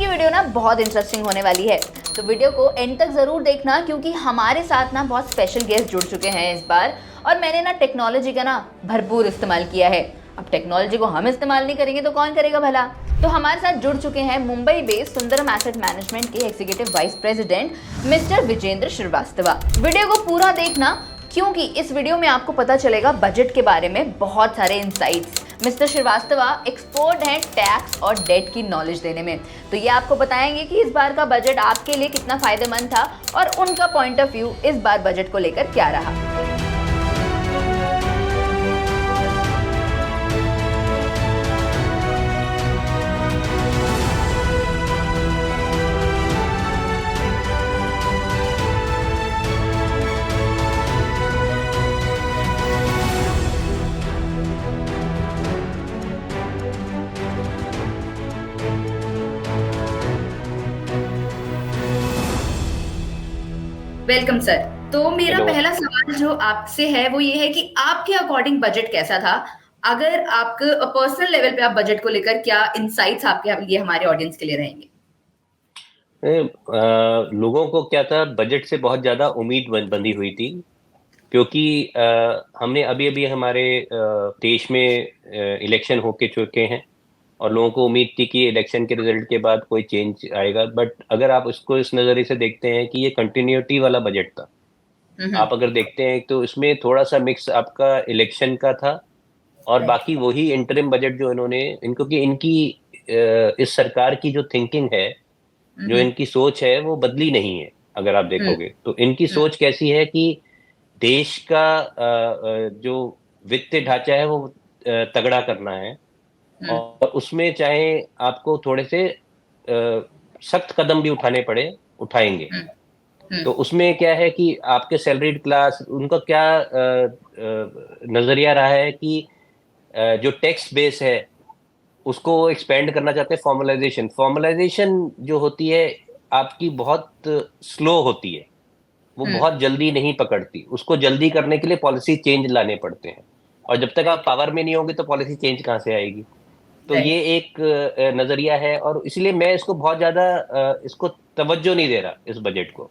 की वीडियो ना बहुत इंटरेस्टिंग होने वाली है, तो वीडियो को एंड तक जरूर देखना क्योंकि हमारे साथ ना बहुत स्पेशल गेस्ट जुड़ चुके हैं इस बार। और मैंने ना टेक्नोलॉजी का ना भरपूर इस्तेमाल किया है। अब टेक्नोलॉजी को हम इस्तेमाल नहीं करेंगे तो कौन करेगा भला। तो हमारे साथ जुड़ चुके हैं Mumbai based Sundaram asset management के executive vice president mister Vijendra Shrivastava. Video को पूरा देखना क्योंकि इस वीडियो में आपको पता चलेगा बजट के बारे में बहुत सारे इंसाइट्स। मिस्टर श्रीवास्तव एक्सपर्ट हैं टैक्स और डेट की नॉलेज देने में, तो ये आपको बताएंगे कि इस बार का बजट आपके लिए कितना फायदेमंद था और उनका पॉइंट ऑफ व्यू इस बार बजट को लेकर क्या रहा। Welcome sir. तो मेरा हेलो। पहला सवाल जो आपसे है वो ये है कि आपके अकॉर्डिंग बजट कैसा था। अगर आपके पर्सनल लेवल पे आप बजट को लेकर क्या इनसाइट्स आपके लिए हमारे ऑडियंस के लिए रहेंगे। लोगों को क्या था, बजट से बहुत ज्यादा उम्मीद बंधी हुई थी क्योंकि हमने अभी अभी हमारे देश में इलेक्शन होके चुके हैं और लोगों को उम्मीद थी कि इलेक्शन के रिजल्ट के बाद कोई चेंज आएगा। बट अगर आप उसको इस नज़रिए से देखते हैं कि ये कंटिन्यूटी वाला बजट था। हम्म। आप अगर देखते हैं तो इसमें थोड़ा सा मिक्स आपका इलेक्शन का था और राइट। बाकी वही इंटरिम बजट जो इन्होंने इनको कि इनकी इस सरकार की जो थिंकिंग है, जो हम्म। इनकी सोच है वो बदली नहीं है। अगर आप हम्म। देखोगे तो इनकी हम्म। सोच कैसी है कि देश का जो वित्तीय ढांचा है वो तगड़ा करना है हम्म। और उसमें चाहे आपको थोड़े से सख्त कदम भी उठाने पड़े, उठाएंगे। हम्म। हम्म। तो उसमें क्या है कि आपके सैलरीड क्लास उनका क्या नजरिया रहा है कि जो टैक्स बेस है उसको एक्सपेंड करना चाहते हैं। फॉर्मलाइजेशन फॉर्मलाइजेशन जो होती है आपकी बहुत स्लो होती है, वो हम्म। बहुत जल्दी नहीं पकड़ती। उसको जल्दी करने के लिए पॉलिसी चेंज लाने पड़ते हैं और जब तक आप राइट। पावर में नहीं होंगे तो पॉलिसी चेंज कहाँ से आएगी। तो ये राइट। एक नजरिया है और इसलिए मैं इसको बहुत ज्यादा इसको तवज्जो नहीं दे रहा इस बजट को।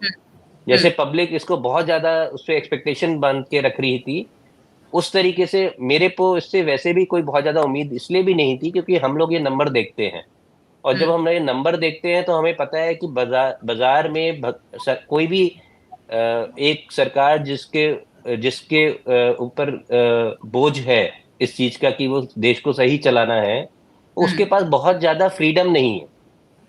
जैसे हम्म। पब्लिक इसको बहुत ज्यादा उस पर एक्सपेक्टेशन बांध के रख रही थी, उस तरीके से मेरे को इससे वैसे भी कोई बहुत ज्यादा उम्मीद इसलिए भी नहीं थी क्योंकि हम लोग ये नंबर देखते हैं और जब हम्म। हम ये नंबर देखते हैं तो हमें पता है कि बाजार बाजार में कोई भी एक सरकार जिसके जिसके ऊपर बोझ है इस चीज का कि वो देश को सही चलाना है, उसके हम्म। पास बहुत ज्यादा फ्रीडम नहीं है।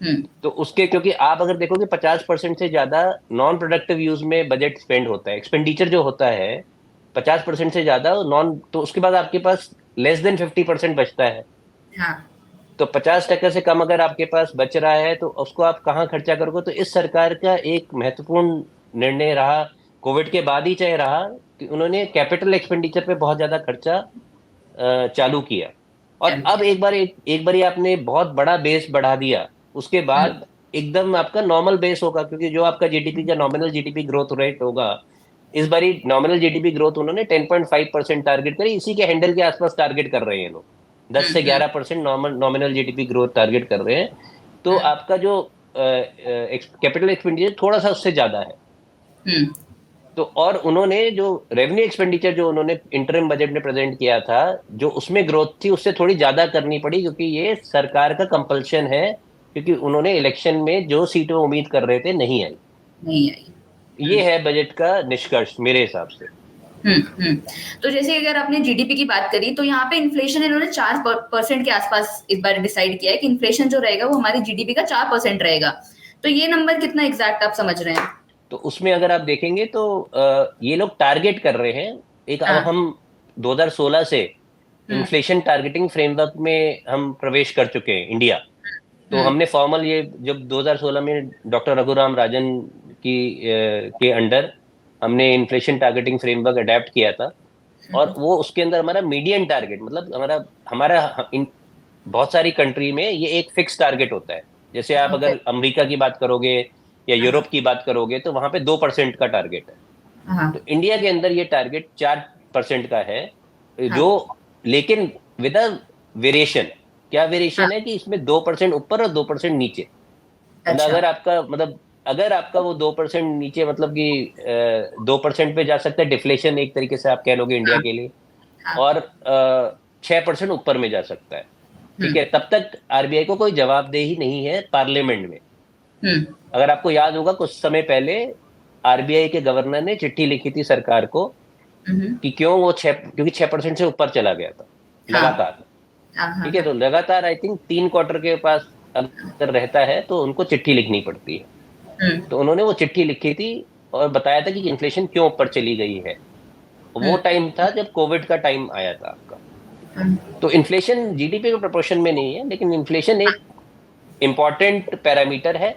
हम्म। तो उसके क्योंकि आप अगर देखोगे 50% से ज्यादा नॉन प्रोडक्टिव यूज में बजट स्पेंड होता है, एक्सपेंडिचर जो होता है 50% से ज्यादा नॉन, तो उसके बाद आपके पास लेस देन 50% बचता है। हाँ। तो 50% से कम अगर आपके पास बच रहा है तो उसको आप कहाँ खर्चा करोगे। तो इस सरकार का एक महत्वपूर्ण निर्णय रहा, कोविड के बाद ही चाहे रहा, कि उन्होंने कैपिटल एक्सपेंडिचर पे बहुत ज्यादा खर्चा चालू किया। और चालू अब किया। एक बार आपने बहुत बड़ा बेस बढ़ा दिया, उसके हम्म। बाद एकदम आपका नॉर्मल बेस होगा क्योंकि जो आपका जीडीपी का नॉमिनल जीडीपी ग्रोथ रेट होगा, इस बारी नॉमिनल जीडीपी ग्रोथ उन्होंने 10.5% टारगेट करी। इसी के हैंडल के आसपास टारगेट कर रहे हैं लोग, 10 से 11% नॉमिनल जीडीपी ग्रोथ टारगेट कर रहे हैं। तो हम्म। आपका जो कैपिटल एक्सपेंडिचर थोड़ा सा उससे ज्यादा है। हम्म। तो और उन्होंने जो रेवेन्यू एक्सपेंडिचर जो उन्होंने इंटरिम बजट में प्रेजेंट किया था, जो उसमें ग्रोथ थी उससे थोड़ी ज्यादा करनी पड़ी क्योंकि ये सरकार का कंपल्शन है, क्योंकि उन्होंने इलेक्शन में जो सीटें उम्मीद कर रहे थे नहीं आई। नहीं आई। ये है बजट का निष्कर्ष मेरे हिसाब से। हम्म। तो जैसे अगर आपने जीडीपी की बात करी तो यहाँ पे इन्फ्लेशन इन्होंने 4% के आसपास इस बार डिसाइड किया है कि इन्फ्लेशन जो रहेगा वो हमारी जीडीपी का 4% रहेगा। तो ये नंबर कितना एग्जैक्ट आप समझ रहे हैं। तो उसमें अगर आप देखेंगे तो ये लोग टारगेट कर रहे हैं। एक अब हाँ। हम 2016 से हम्म। इन्फ्लेशन टारगेटिंग फ्रेमवर्क में हम प्रवेश कर चुके हैं इंडिया। तो हम्म। हमने फॉर्मल ये जब 2016 में डॉक्टर रघुराम राजन की के अंडर हमने इन्फ्लेशन टारगेटिंग फ्रेमवर्क अडेप्ट किया था। और वो उसके अंदर हमारा मीडियन टारगेट, मतलब हमारा हमारा इन बहुत सारी कंट्री में ये एक फिक्स टारगेट होता है। जैसे आप ओके। अगर अमेरिका की बात करोगे या यूरोप हाँ। की बात करोगे तो वहां पे 2% का टारगेट है। हाँ। तो इंडिया के अंदर ये टारगेट 4% का है। जो हाँ। लेकिन विद अ वेरिएशन, क्या हाँ। वेरिएशन है कि इसमें 2% ऊपर और 2% नीचे। मतलब अच्छा। अगर आपका वो 2% नीचे, मतलब कि 2% पे जा सकता है डिफ्लेशन, एक तरीके से आप कह लोगे इंडिया हाँ के लिए, हाँ। और 6% ऊपर में जा सकता है। ठीक हम्म है, तब तक आरबीआई को कोई जवाबदेही नहीं है पार्लियामेंट में। हम्म अगर आपको याद होगा, कुछ समय पहले आरबीआई के गवर्नर ने चिट्ठी लिखी थी सरकार को हम्म। कि क्योंकि 6% से ऊपर चला गया था हाँ लगातार। हाँ हाँ ठीक है, हाँ। तो लगातार आई थिंक 3 क्वार्टर के पास अगर रहता है तो उनको चिट्ठी लिखनी पड़ती है। हम्म तो उन्होंने वो चिट्ठी लिखी थी और बताया था कि इन्फ्लेशन क्यों ऊपर चली गई है। वो हम्म टाइम था जब कोविड का टाइम आया था आपका। हम्म। तो इन्फ्लेशन जीडीपी के प्रोपोर्शन में नहीं है, लेकिन इन्फ्लेशन एक इंपॉर्टेंट पैरामीटर है,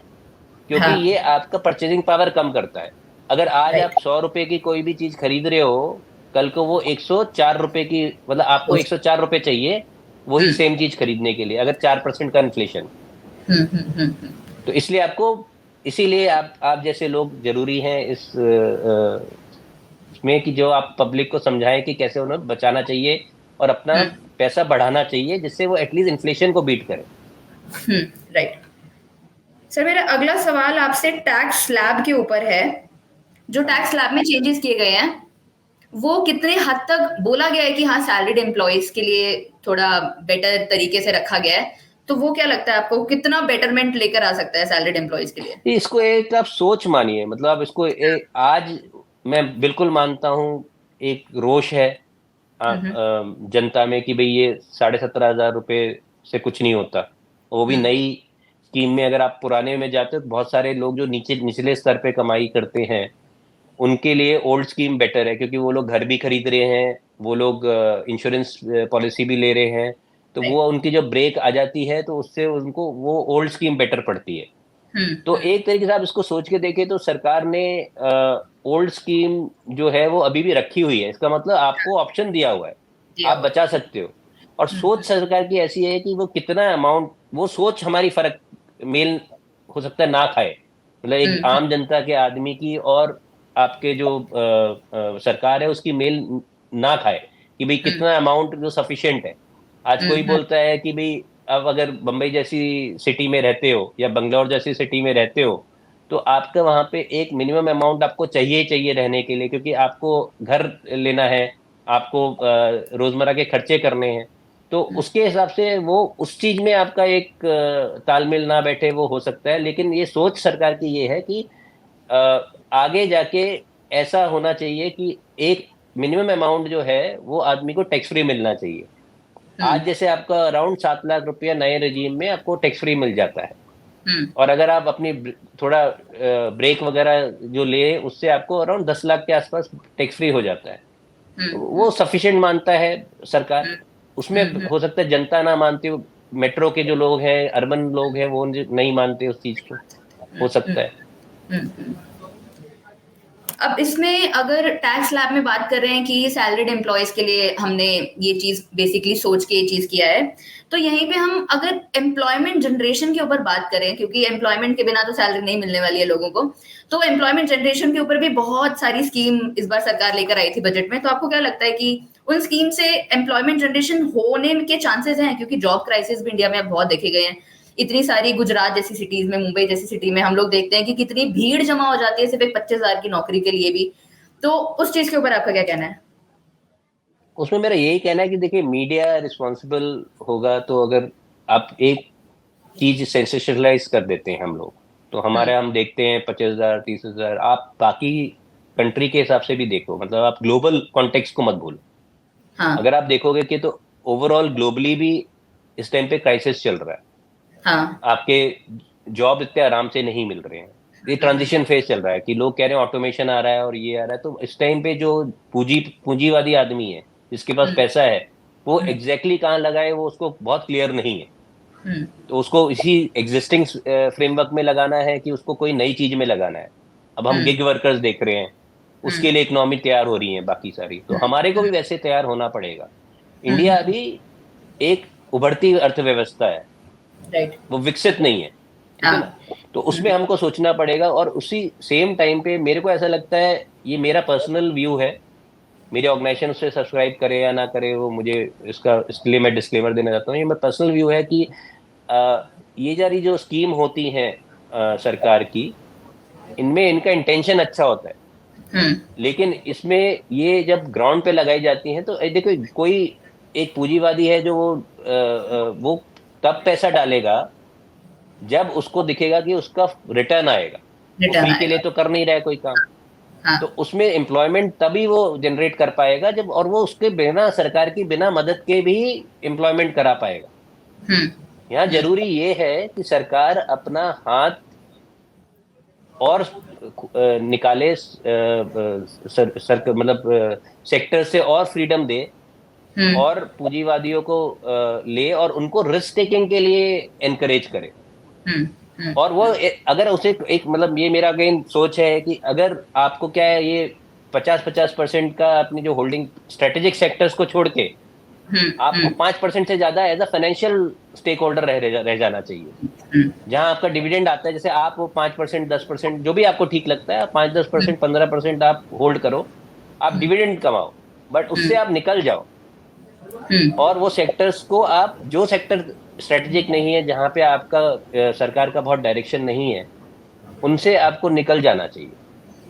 क्योंकि हाँ। ये आपका परचेजिंग पावर कम करता है। अगर आज आप राइट। 100 रुपए की कोई भी चीज खरीद रहे हो, कल को वो 104 रुपए की, मतलब आपको हो 104 रुपए चाहिए वही हम्म सेम चीज खरीदने के लिए, अगर 4% का इन्फ्लेशन। हम्म। तो इसलिए इसीलिए आप जैसे लोग जरूरी हैं इस इसमें, कि जो आप पब्लिक को समझाएं कि कैसे उन्हें बचाना चाहिए और अपना हम्म पैसा बढ़ाना चाहिए, जिससे वो एटलीस्ट इन्फ्लेशन को बीट करे। हम्म। राइट। सर, मेरा अगला सवाल आपसे टैक्स स्लैब के ऊपर है। जो टैक्स हाँ, स्लैब में चेंजेस किए गए हैं, वो कितने हद तक बोला गया है कि हाँ सैलरीड एम्प्लॉयज के लिए थोड़ा बेटर तरीके से रखा गया है, तो वो क्या लगता है आपको, कितना बेटरमेंट लेकर आ सकता है सैलरीड एम्प्लॉयज के लिए? इसको एक आप सोच मानिए, मतलब आप इसको आज मैं बिल्कुल मानता हूँ, एक रोष है हम्म जनता में कि भाई ये 17,500 रुपये से कुछ नहीं होता। वो भी हम्म। नई स्कीम में। अगर आप पुराने में जाते हो तो बहुत सारे लोग जो निचले स्तर पे कमाई करते हैं, उनके लिए ओल्ड स्कीम बेटर है, क्योंकि वो लोग घर भी खरीद रहे हैं, वो लोग इंश्योरेंस पॉलिसी भी ले रहे हैं। तो राइट। वो उनकी जो ब्रेक आ जाती है तो उससे उनको वो ओल्ड स्कीम बेटर पड़ती है। तो हम्म। एक तरीके से आप इसको सोच के देखें तो सरकार ने ओल्ड स्कीम जो है वो अभी भी रखी हुई है। इसका मतलब आपको ऑप्शन दिया हुआ है, दिया आप हुआ बचा सकते हो। और हम्म सोच सरकार की ऐसी है कि वो कितना अमाउंट, वो सोच हमारी फर्क मेल हो सकता है ना खाए, मतलब एक हम्म आम जनता के आदमी की और आपके जो सरकार है उसकी मेल ना खाए, कि भाई हम्म कितना अमाउंट जो सफिशिएंट है। आज कोई हम्म। बोलता है कि भाई अब अगर बम्बई जैसी सिटी में रहते हो या बंगलौर जैसी सिटी में रहते हो, तो आपका वहां पे एक मिनिमम अमाउंट आपको चाहिए ही चाहिए रहने के लिए, क्योंकि आपको घर लेना है, आपको रोजमर्रा के खर्चे करने हैं। तो उसके हिसाब से वो उस चीज में आपका एक तालमेल ना बैठे, वो हो सकता है। लेकिन ये सोच सरकार की ये है कि अ, आगे जाके ऐसा होना चाहिए कि एक मिनिमम अमाउंट जो है वो आदमी को टैक्स फ्री मिलना चाहिए। हम्म आज जैसे आपका अराउंड 7 लाख रुपया नए रजीम में आपको टैक्स फ्री मिल जाता है, हम्म और अगर आप अपनी थोड़ा ब्रेक वगैरह जो ले, उससे आपको अराउंड 10 लाख के आसपास टैक्स फ्री हो जाता है। तो वो हम्म सफिशिएंट मानता है सरकार। उसमें हम्म। हो सकता है जनता ना मानती हो, मेट्रो के जो लोग हैं, अर्बन लोग हैं, वो नहीं मानते उस चीज को, हो सकता है। हम्म। अब इसमें अगर टैक्स लैब में बात कर रहे हैं कि सैलरीड एम्प्लॉयज के लिए हमने ये चीज बेसिकली सोच के ये चीज किया है, तो यहीं पे हम अगर एम्प्लॉयमेंट जनरेशन के ऊपर बात करें, क्योंकि एम्प्लॉयमेंट के बिना तो सैलरी नहीं मिलने वाली है लोगों को, तो एम्प्लॉयमेंट जनरेशन के ऊपर भी बहुत सारी स्कीम इस बार सरकार लेकर आई थी बजट में। तो आपको क्या लगता है कि उन स्कीम से एम्प्लॉयमेंट जनरेशन होने के चांसेस हैं? क्योंकि जॉब क्राइसिस भी इंडिया में अब बहुत देखे गए हैं। इतनी सारी गुजरात जैसी सिटीज में, मुंबई जैसी सिटी में हम लोग देखते हैं कि कितनी भीड़ जमा हो जाती है सिर्फ एक 25,000 की नौकरी के लिए भी। तो उस चीज के ऊपर आपका क्या कहना है? उसमें मेरा यही कहना है कि देखिए, मीडिया रिस्पॉन्सिबल होगा तो अगर आप एक चीज सेंसेशनलाइज कर देते हैं हम लोग, तो हम्म हमारे हम देखते हैं 25,000 30,000। आप बाकी कंट्री के हिसाब से भी देखो, मतलब आप ग्लोबल कॉन्टेक्स्ट को मत भूलो। हाँ अगर आप देखोगे कि तो ओवरऑल ग्लोबली भी इस टाइम पे क्राइसिस चल रहा है। हाँ। आपके जॉब इतने आराम से नहीं मिल रहे हैं। ये ट्रांजिशन फेज चल रहा है कि लोग कह रहे हैं ऑटोमेशन आ रहा है और ये आ रहा है। तो इस टाइम पे जो पूंजीवादी आदमी है, जिसके पास हम्म पैसा है, वो हम्म एग्जैक्टली कहाँ लगाए वो उसको बहुत क्लियर नहीं है। हम्म तो उसको इसी एग्जिस्टिंग फ्रेमवर्क में लगाना है कि उसको कोई नई चीज में लगाना है। अब हम हम्म गिग वर्कर्स देख रहे हैं, हम्म उसके लिए इकोनॉमी तैयार हो रही है बाकी सारी, तो हमारे को भी वैसे तैयार होना पड़ेगा। इंडिया अभी एक उभरती अर्थव्यवस्था है, राइट। वो विकसित नहीं है। ठीक है हाँ। ना? तो उसमें हमको सोचना पड़ेगा, और उसी सेम टाइम पे मेरे को ऐसा लगता है, ये मेरा पर्सनल व्यू है, मेरे ऑर्गेनाइजेशन उससे सब्सक्राइब करे या ना करे वो मुझे, इसके लिए मैं डिस्क्लेमर देना चाहता हूँ। ये मेरा पर्सनल व्यू है कि ये सारी जो स्कीम होती हैं, सरकार की, इनमें इनका इंटेंशन अच्छा होता है, लेकिन इसमें ये जब ग्राउंड पे लगाई जाती हैं तो देखो, कोई एक पूंजीवादी है जो वो तब पैसा डालेगा जब उसको दिखेगा कि उसका रिटर्न आएगा। वो रिटर्न फ्री के लिए आएगा। तो कर नहीं रहा है कोई काम। हाँ। तो उसमें एम्प्लॉयमेंट तभी वो जनरेट कर पाएगा जब, और वो उसके बिना, सरकार की बिना मदद के भी एम्प्लॉयमेंट करा पाएगा। हम्म। यहाँ जरूरी ये है कि सरकार अपना हाथ और निकाले, मतलब सेक्टर से और फ्रीडम दे, हम्म। और पूंजीवादियों को ले और उनको रिस्क टेकिंग के लिए एनकरेज करे। हम्म। हम्म। और वो अगर उसे एक, मतलब ये मेरा अगेन सोच है कि अगर आपको क्या है, ये 50-50% का अपनी जो होल्डिंग स्ट्रेटेजिक सेक्टर्स को छोड़ के हम्म। आपको 5% से ज्यादा as a financial stake holder रह जाना चाहिए। हम्म। जहां आपका डिविडेंड आता है, जैसे आप वो 5%, 10%, जो भी आपको ठीक लगता है, 5-10%, 15% आप होल्ड करो, आप डिविडेंड कमाओ, बट उससे आप निकल जाओ। हम्म। और वो सेक्टर्स को आप, जो सेक्टर स्ट्रेटेजिक नहीं है, जहां पे आपका सरकार का बहुत डायरेक्शन नहीं है, उनसे आपको निकल जाना चाहिए,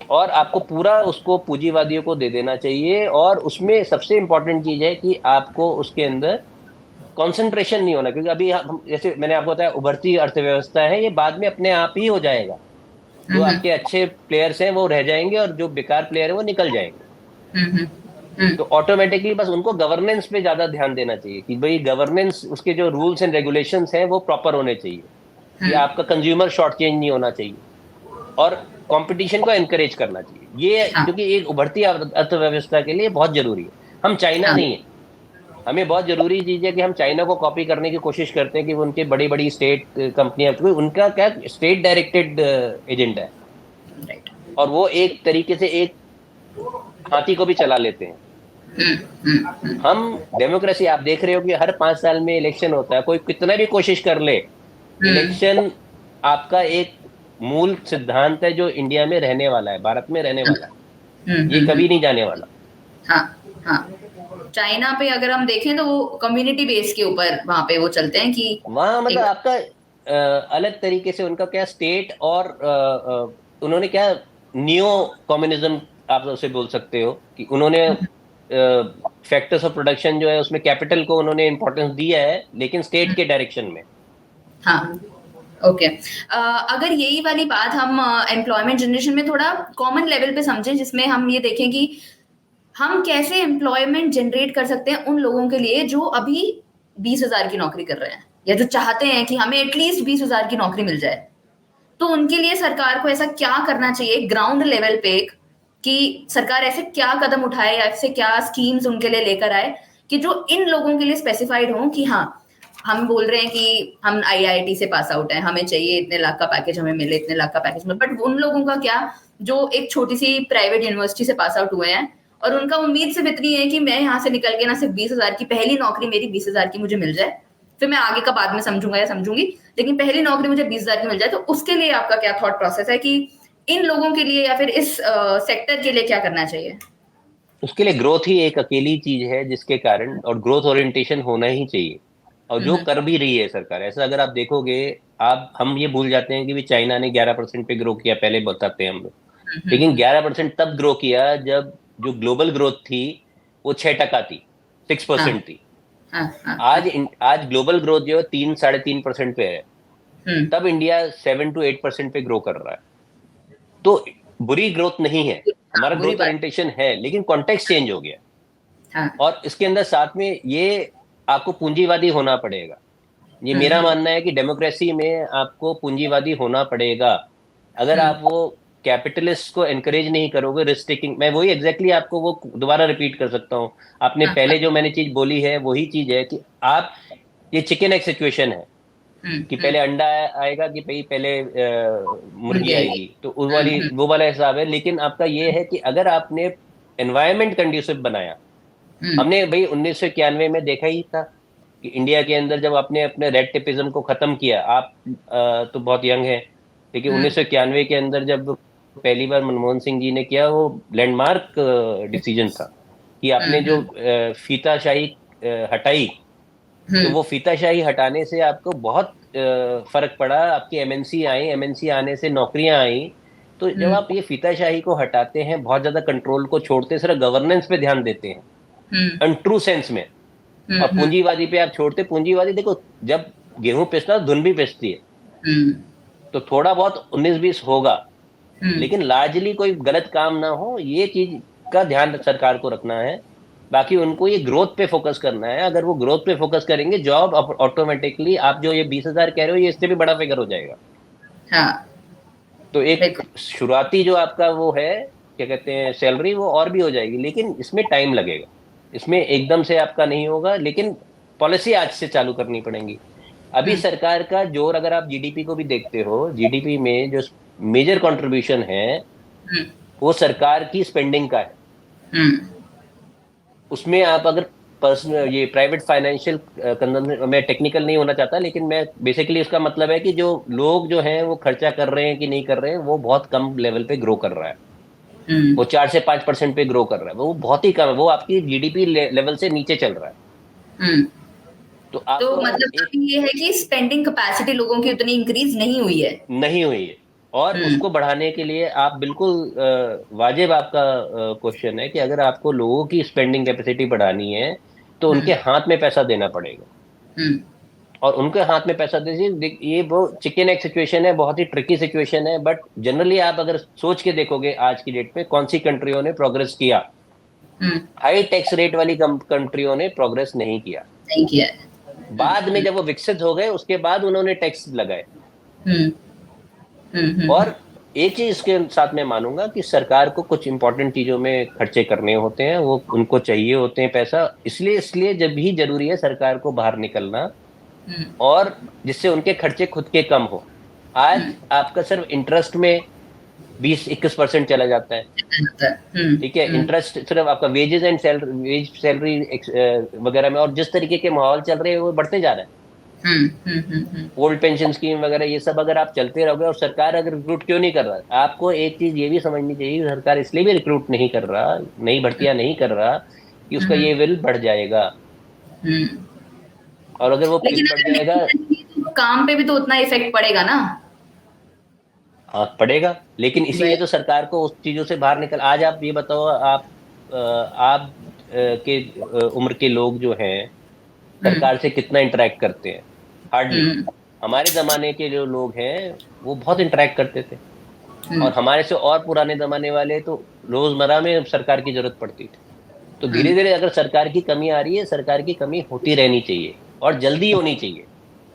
और आपको पूरा उसको पूंजीवादियों को दे देना चाहिए। और उसमें सबसे इंपॉर्टेंट चीज है कि आपको उसके अंदर कंसंट्रेशन नहीं होना, क्योंकि अभी हम, जैसे मैंने आपको बताया, उभरती अर्थव्यवस्था है, ये बाद में अपने आप ही हो जाएगा। जो हम्म। आपके अच्छे प्लेयर्स हैं वो रह जाएंगे, और जो बेकार प्लेयर है वो निकल जाएंगे। हम्म। हम्म। तो ऑटोमेटिकली बस उनको गवर्नेंस पे ज्यादा ध्यान देना चाहिए कि भाई गवर्नेंस, उसके जो रूल्स एंड रेगुलेशंस हैं वो प्रॉपर होने चाहिए, कि हम्म। आपका कंज्यूमर शॉर्ट चेंज नहीं होना चाहिए, और कंपटीशन को एनकरेज करना चाहिए। ये हाँ। क्योंकि एक उभरती अर्थव्यवस्था के लिए बहुत जरूरी है। हम चाइना हाँ। नहीं है। हमें बहुत जरूरी चीज है कि हम चाइना को कॉपी करने की कोशिश करते हैं कि वो उनके बड़ी बड़ी स्टेट कंपनियां, क्योंकि उनका क्या स्टेट डायरेक्टेड एजेंडा है, राइट। और वो एक तरीके से एक हाथी को भी चला लेते हैं। हम डेमोक्रेसी, आप देख रहे हो कि हर 5 साल में इलेक्शन होता है, कोई कितना भी कोशिश कर ले, हम्म। इलेक्शन आपका एक मूल सिद्धांत है जो इंडिया में रहने वाला है, भारत में रहने वाला है, ये हम्म। कभी नहीं जाने वाला। हाँ। हाँ। चाइना पे अगर हम देखें तो वो कम्युनिटी बेस के ऊपर वहां पे वो चलते हैं कि वहां मतलब एक। आपका अलग तरीके से उनका क्या स्टेट, और उन्होंने क्या नियो कम्युनिज्म, आप उसे बोल सकते हो, कि उन्होंने फैक्टर्स ऑफ प्रोडक्शन जो है उसमें कैपिटल को उन्होंने इंपॉर्टेंस दिया है, लेकिन स्टेट के डायरेक्शन में। हाँ। ओके। अगर यही वाली बात हम एम्प्लॉयमेंट जनरेशन में थोड़ा कॉमन लेवल पे समझें, जिसमें हम ये देखें कि हम कैसे एम्प्लॉयमेंट जनरेट कर सकते हैं उन लोगों के लिए जो अभी 20,000 की नौकरी कर रहे हैं, या जो चाहते हैं कि हमें एटलीस्ट 20,000 की नौकरी मिल जाए। तो उनके लिए सरकार को ऐसा क्या करना चाहिए ग्राउंड लेवल पे, कि सरकार ऐसे क्या कदम उठाए या ऐसे क्या स्कीम्स उनके लिए लेकर आए कि जो इन लोगों के लिए स्पेसिफाइड हो कि हाँ, हम बोल रहे हैं कि हम आईआईटी से पास आउट हैं, हमें चाहिए इतने लाख का पैकेज, हमें मिले इतने लाख का पैकेज मिले, बट उन लोगों का क्या जो एक छोटी सी प्राइवेट यूनिवर्सिटी से पास आउट हुए हैं और उनका उम्मीद सिर्फ इतनी है कि मैं यहाँ से निकल के ना सिर्फ 20,000 की पहली नौकरी मेरी 20,000 की मुझे मिल जाए, फिर मैं आगे का बाद में समझूंगा या समझूंगी, लेकिन पहली नौकरी मुझे 20,000 की मिल जाए। तो उसके लिए आपका क्या थॉट प्रोसेस है कि इन लोगों के लिए या फिर इस सेक्टर के लिए क्या करना चाहिए? उसके लिए ग्रोथ ही एक अकेली चीज है जिसके कारण, और ग्रोथ ओरिएंटेशन होना ही चाहिए, और जो हम्म। कर भी रही है सरकार। ऐसा अगर आप देखोगे, आप, हम ये भूल जाते हैं कि भी चाइना ने 11% पे ग्रो किया, पहले बताते हैं हम लोग, लेकिन 11% तब ग्रो किया जब जो ग्लोबल ग्रोथ थी वो 6% थी, 6% हाँ। थी। हाँ। हाँ। हाँ। आज ग्लोबल ग्रोथ जो है 3-3.5% पे है, हम्म। तब इंडिया 7-8% पे ग्रो कर रहा है। तो बुरी ग्रोथ नहीं है, हमारा हाँ, बुरी ग्रोथ बात। ओरिएंटेशन है, लेकिन कॉन्टेक्स्ट चेंज हो गया। हाँ। और इसके अंदर साथ में ये आपको पूंजीवादी होना पड़ेगा। ये मेरा हम्म। मानना है कि डेमोक्रेसी में आपको पूंजीवादी होना पड़ेगा। अगर हम्म। आप वो कैपिटलिस्ट को एनकरेज नहीं करोगे, रिस्क टेकिंग, मैं वही एग्जैक्टली आपको वो दोबारा रिपीट कर सकता हूँ। आपने हाँ। हाँ। पहले जो मैंने चीज बोली है वही चीज है कि आप, ये चिकन एग सिचुएशन है, कि पहले अंडा आएगा कि भाई पहले मुर्गी मुर्गी आएगी। आएगी, तो वो वाला हिसाब है। लेकिन आपका ये है कि अगर आपने एनवायरमेंट कंड्यूसिव बनाया, हम्म। हमने भाई 1991 में देखा ही था कि इंडिया के अंदर जब आपने अपने रेड टेपिज्म को खत्म किया, आप तो बहुत यंग है, लेकिन हम्म। 1991 के अंदर जब पहली बार मनमोहन सिंह जी ने किया, वो लैंडमार्क डिसीजन था कि आपने जो हम्म। फीताशाही हटाई। तो हम्म। वो फीताशाही हटाने से आपको बहुत फर्क पड़ा, आपकी एमएनसी आई, एमएनसी आने से नौकरियां आई। तो जब आप ये फीताशाही को हटाते हैं, बहुत ज्यादा कंट्रोल को छोड़ते हैं, सिर्फ गवर्नेंस पे ध्यान देते हैं हम्म एंड ट्रू सेंस में, और हम्म पूंजीवादी पे आप छोड़ते, पूंजीवादी देखो जब गेहूं पिसता धुन भी पिसती है, हम्म तो थोड़ा बहुत 19-20 होगा, हम्म लेकिन लार्जली कोई गलत काम ना हो, ये चीज का ध्यान सरकार को रखना है। बाकी उनको ये ग्रोथ पे फोकस करना है। अगर वो ग्रोथ पे फोकस करेंगे, जॉब ऑटोमेटिकली, आप जो ये 20,000 कह रहे हो, ये इससे भी बड़ा फिगर हो जाएगा। हाँ तो एक बिल्कुल। शुरुआती जो आपका वो है, क्या कहते हैं, सैलरी, वो और भी हो जाएगी, लेकिन इसमें टाइम लगेगा। इसमें एकदम से आपका नहीं होगा, लेकिन पॉलिसी आज से चालू करनी पड़ेगी। अभी हम्म सरकार का जोर, अगर आप जीडीपी को भी देखते हो, जीडीपी में जो मेजर कंट्रीब्यूशन है हम्म वो सरकार की स्पेंडिंग का है। हम्म उसमें आप अगर पर्सनल, ये प्राइवेट फाइनेंशियल कंजम्पशन, मैं टेक्निकल नहीं होना चाहता, लेकिन मैं बेसिकली उसका मतलब है कि जो लोग जो हैं वो खर्चा कर रहे हैं कि नहीं कर रहे हैं, वो बहुत कम लेवल पे ग्रो कर रहा है। हम्म वो 4 से 5% पे ग्रो कर रहा है, वो बहुत ही कम है, वो आपकी जीडीपी लेवल से नीचे चल रहा है। हम्म। तो तो आपको मतलब एक, अभी ये है कि स्पेंडिंग कैपेसिटी लोगों की उतनी इंक्रीज नहीं हुई है। नहीं हुई है, और हम्म उसको बढ़ाने के लिए आप बिल्कुल वाजिब आपका क्वेश्चन है कि अगर आपको लोगों की स्पेंडिंग कैपेसिटी बढ़ानी है, तो उनके हम्म हाथ में पैसा देना पड़ेगा। हम्म और उनके हाथ में पैसा दीजिए, ये वो चिकन एग सिचुएशन है, बहुत ही ट्रिकी सिचुएशन है, बट जनरली आप अगर सोच के देखोगे आज की डेट में कौन सी कंट्रियों ने प्रोग्रेस किया, हम्म। हाई टैक्स रेट वाली कंट्रियों ने प्रोग्रेस नहीं किया। नहीं किया है। बाद में जब वो विकसित हो गए, उसके बाद उन्होंने टैक्स लगाए। हम्म और हम्म। एक चीज इसके साथ मैं मानूंगा कि सरकार को कुछ इंपॉर्टेंट चीजों में खर्चे करने होते हैं, वो उनको चाहिए होते हैं पैसा, इसलिए इसलिए जब भी जरूरी है सरकार को बाहर निकलना, हम्म और जिससे उनके खर्चे खुद के कम हो। आज हम्म आपका सिर्फ इंटरेस्ट में 20-21% चला जाता है। ठीक है, इंटरेस्ट सिर्फ आपका वेजेस एंड सैलरी वगैरह में, और जिस तरीके के माहौल चल रहे हैं वो बढ़ते जा रहे हैं। हम्म। ओल्ड पेंशन स्कीम वगैरह, ये सब अगर आप चलते रहोगे, और सरकार अगर रिक्रूट क्यों नहीं कर रहा, आपको एक चीज ये भी समझनी चाहिए, सरकार इसलिए भी रिक्रूट नहीं कर रहा, नई भर्तियां नहीं कर रहा, कि उसका ये बिल बढ़ जाएगा। हम्म। और अगर वो बिल लेकिन बढ़ अगर जाएगा, नहीं करेंगे तो काम पे भी तो उतना इफेक्ट पड़ेगा ना। हाँ पड़ेगा, लेकिन इसीलिए वही। तो सरकार को उस चीजों से बाहर निकल, आज आप ये बताओ, आप के उम्र के लोग जो हैं हम्म सरकार से कितना इंटरेक्ट करते हैं? हार्डली। हम्म हमारे जमाने के जो लोग हैं वो बहुत इंटरेक्ट करते थे, हम्म और हमारे से और पुराने जमाने वाले तो रोजमर्रा में सरकार की जरूरत पड़ती थी। तो धीरे हम्म धीरे अगर सरकार की कमी आ रही है, सरकार की कमी होती रहनी चाहिए, और जल्दी होनी चाहिए,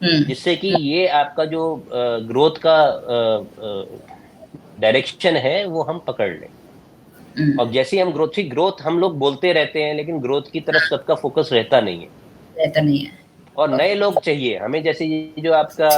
हम्म जिससे कि ये आपका जो ग्रोथ का डायरेक्शन है वो हम पकड़ लें। हम्म। और जैसे ही हम ग्रोथ हम लोग बोलते रहते हैं, लेकिन ग्रोथ की तरफ सबका फोकस रहता नहीं है। रहता नहीं है। और नए ओके। लोग चाहिए हमें, जैसे ये जो आपका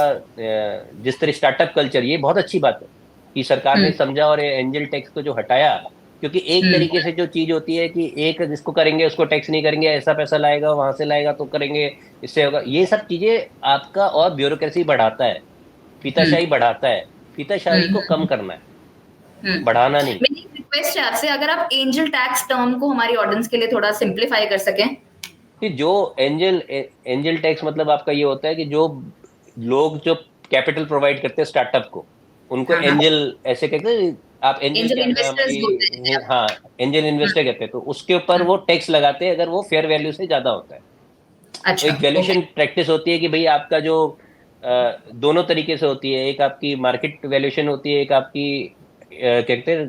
जिस तरह स्टार्टअप कल्चर, ये बहुत अच्छी बात है कि सरकार ने हम्म समझा और एंजल टैक्स को जो हटाया। क्योंकि एक हम्म तरीके से जो चीज होती है कि एक जिसको करेंगे उसको टैक्स नहीं करेंगे, ऐसा पैसा लाएगा वहां से लाएगा तो करेंगे, इससे होगा, ये सब चीजें आपका और ब्यूरोक्रेसी बढ़ाता है, हम्म फीताशाही बढ़ाता है। फीताशाही को कम हम्म करना है, हम्म। बढ़ाना नहीं। मेरी एक रिक्वेस्ट है आपसे, अगर आप एंजल टैक्स टर्म को हमारी ऑडियंस के लिए थोड़ा सिंप्लीफाई कर सकें। कि जो एंजल टैक्स मतलब आपका ये होता है कि जो लोग जो कैपिटल प्रोवाइड करते हैं स्टार्टअप को, उनको हाँ हाँ। एंजल ऐसे कहते हैं। आप एंजल एंजल क्या, इन्वेस्टर्स बोलते हमारी, हैं। हाँ, एंजल इन्वेस्टर कहते हैं, तो उसके ऊपर वो टैक्स लगाते हैं अगर वो फेयर वैल्यू से ज्यादा होता है। तो अच्छा। एक ओके। वैल्यूएशन प्रैक्टिस होती है कि भाई आपका जो दोनों तरीके से होती है, एक आपकी मार्केट वैल्यूएशन होती है, एक आपकी क्या कहते हैं,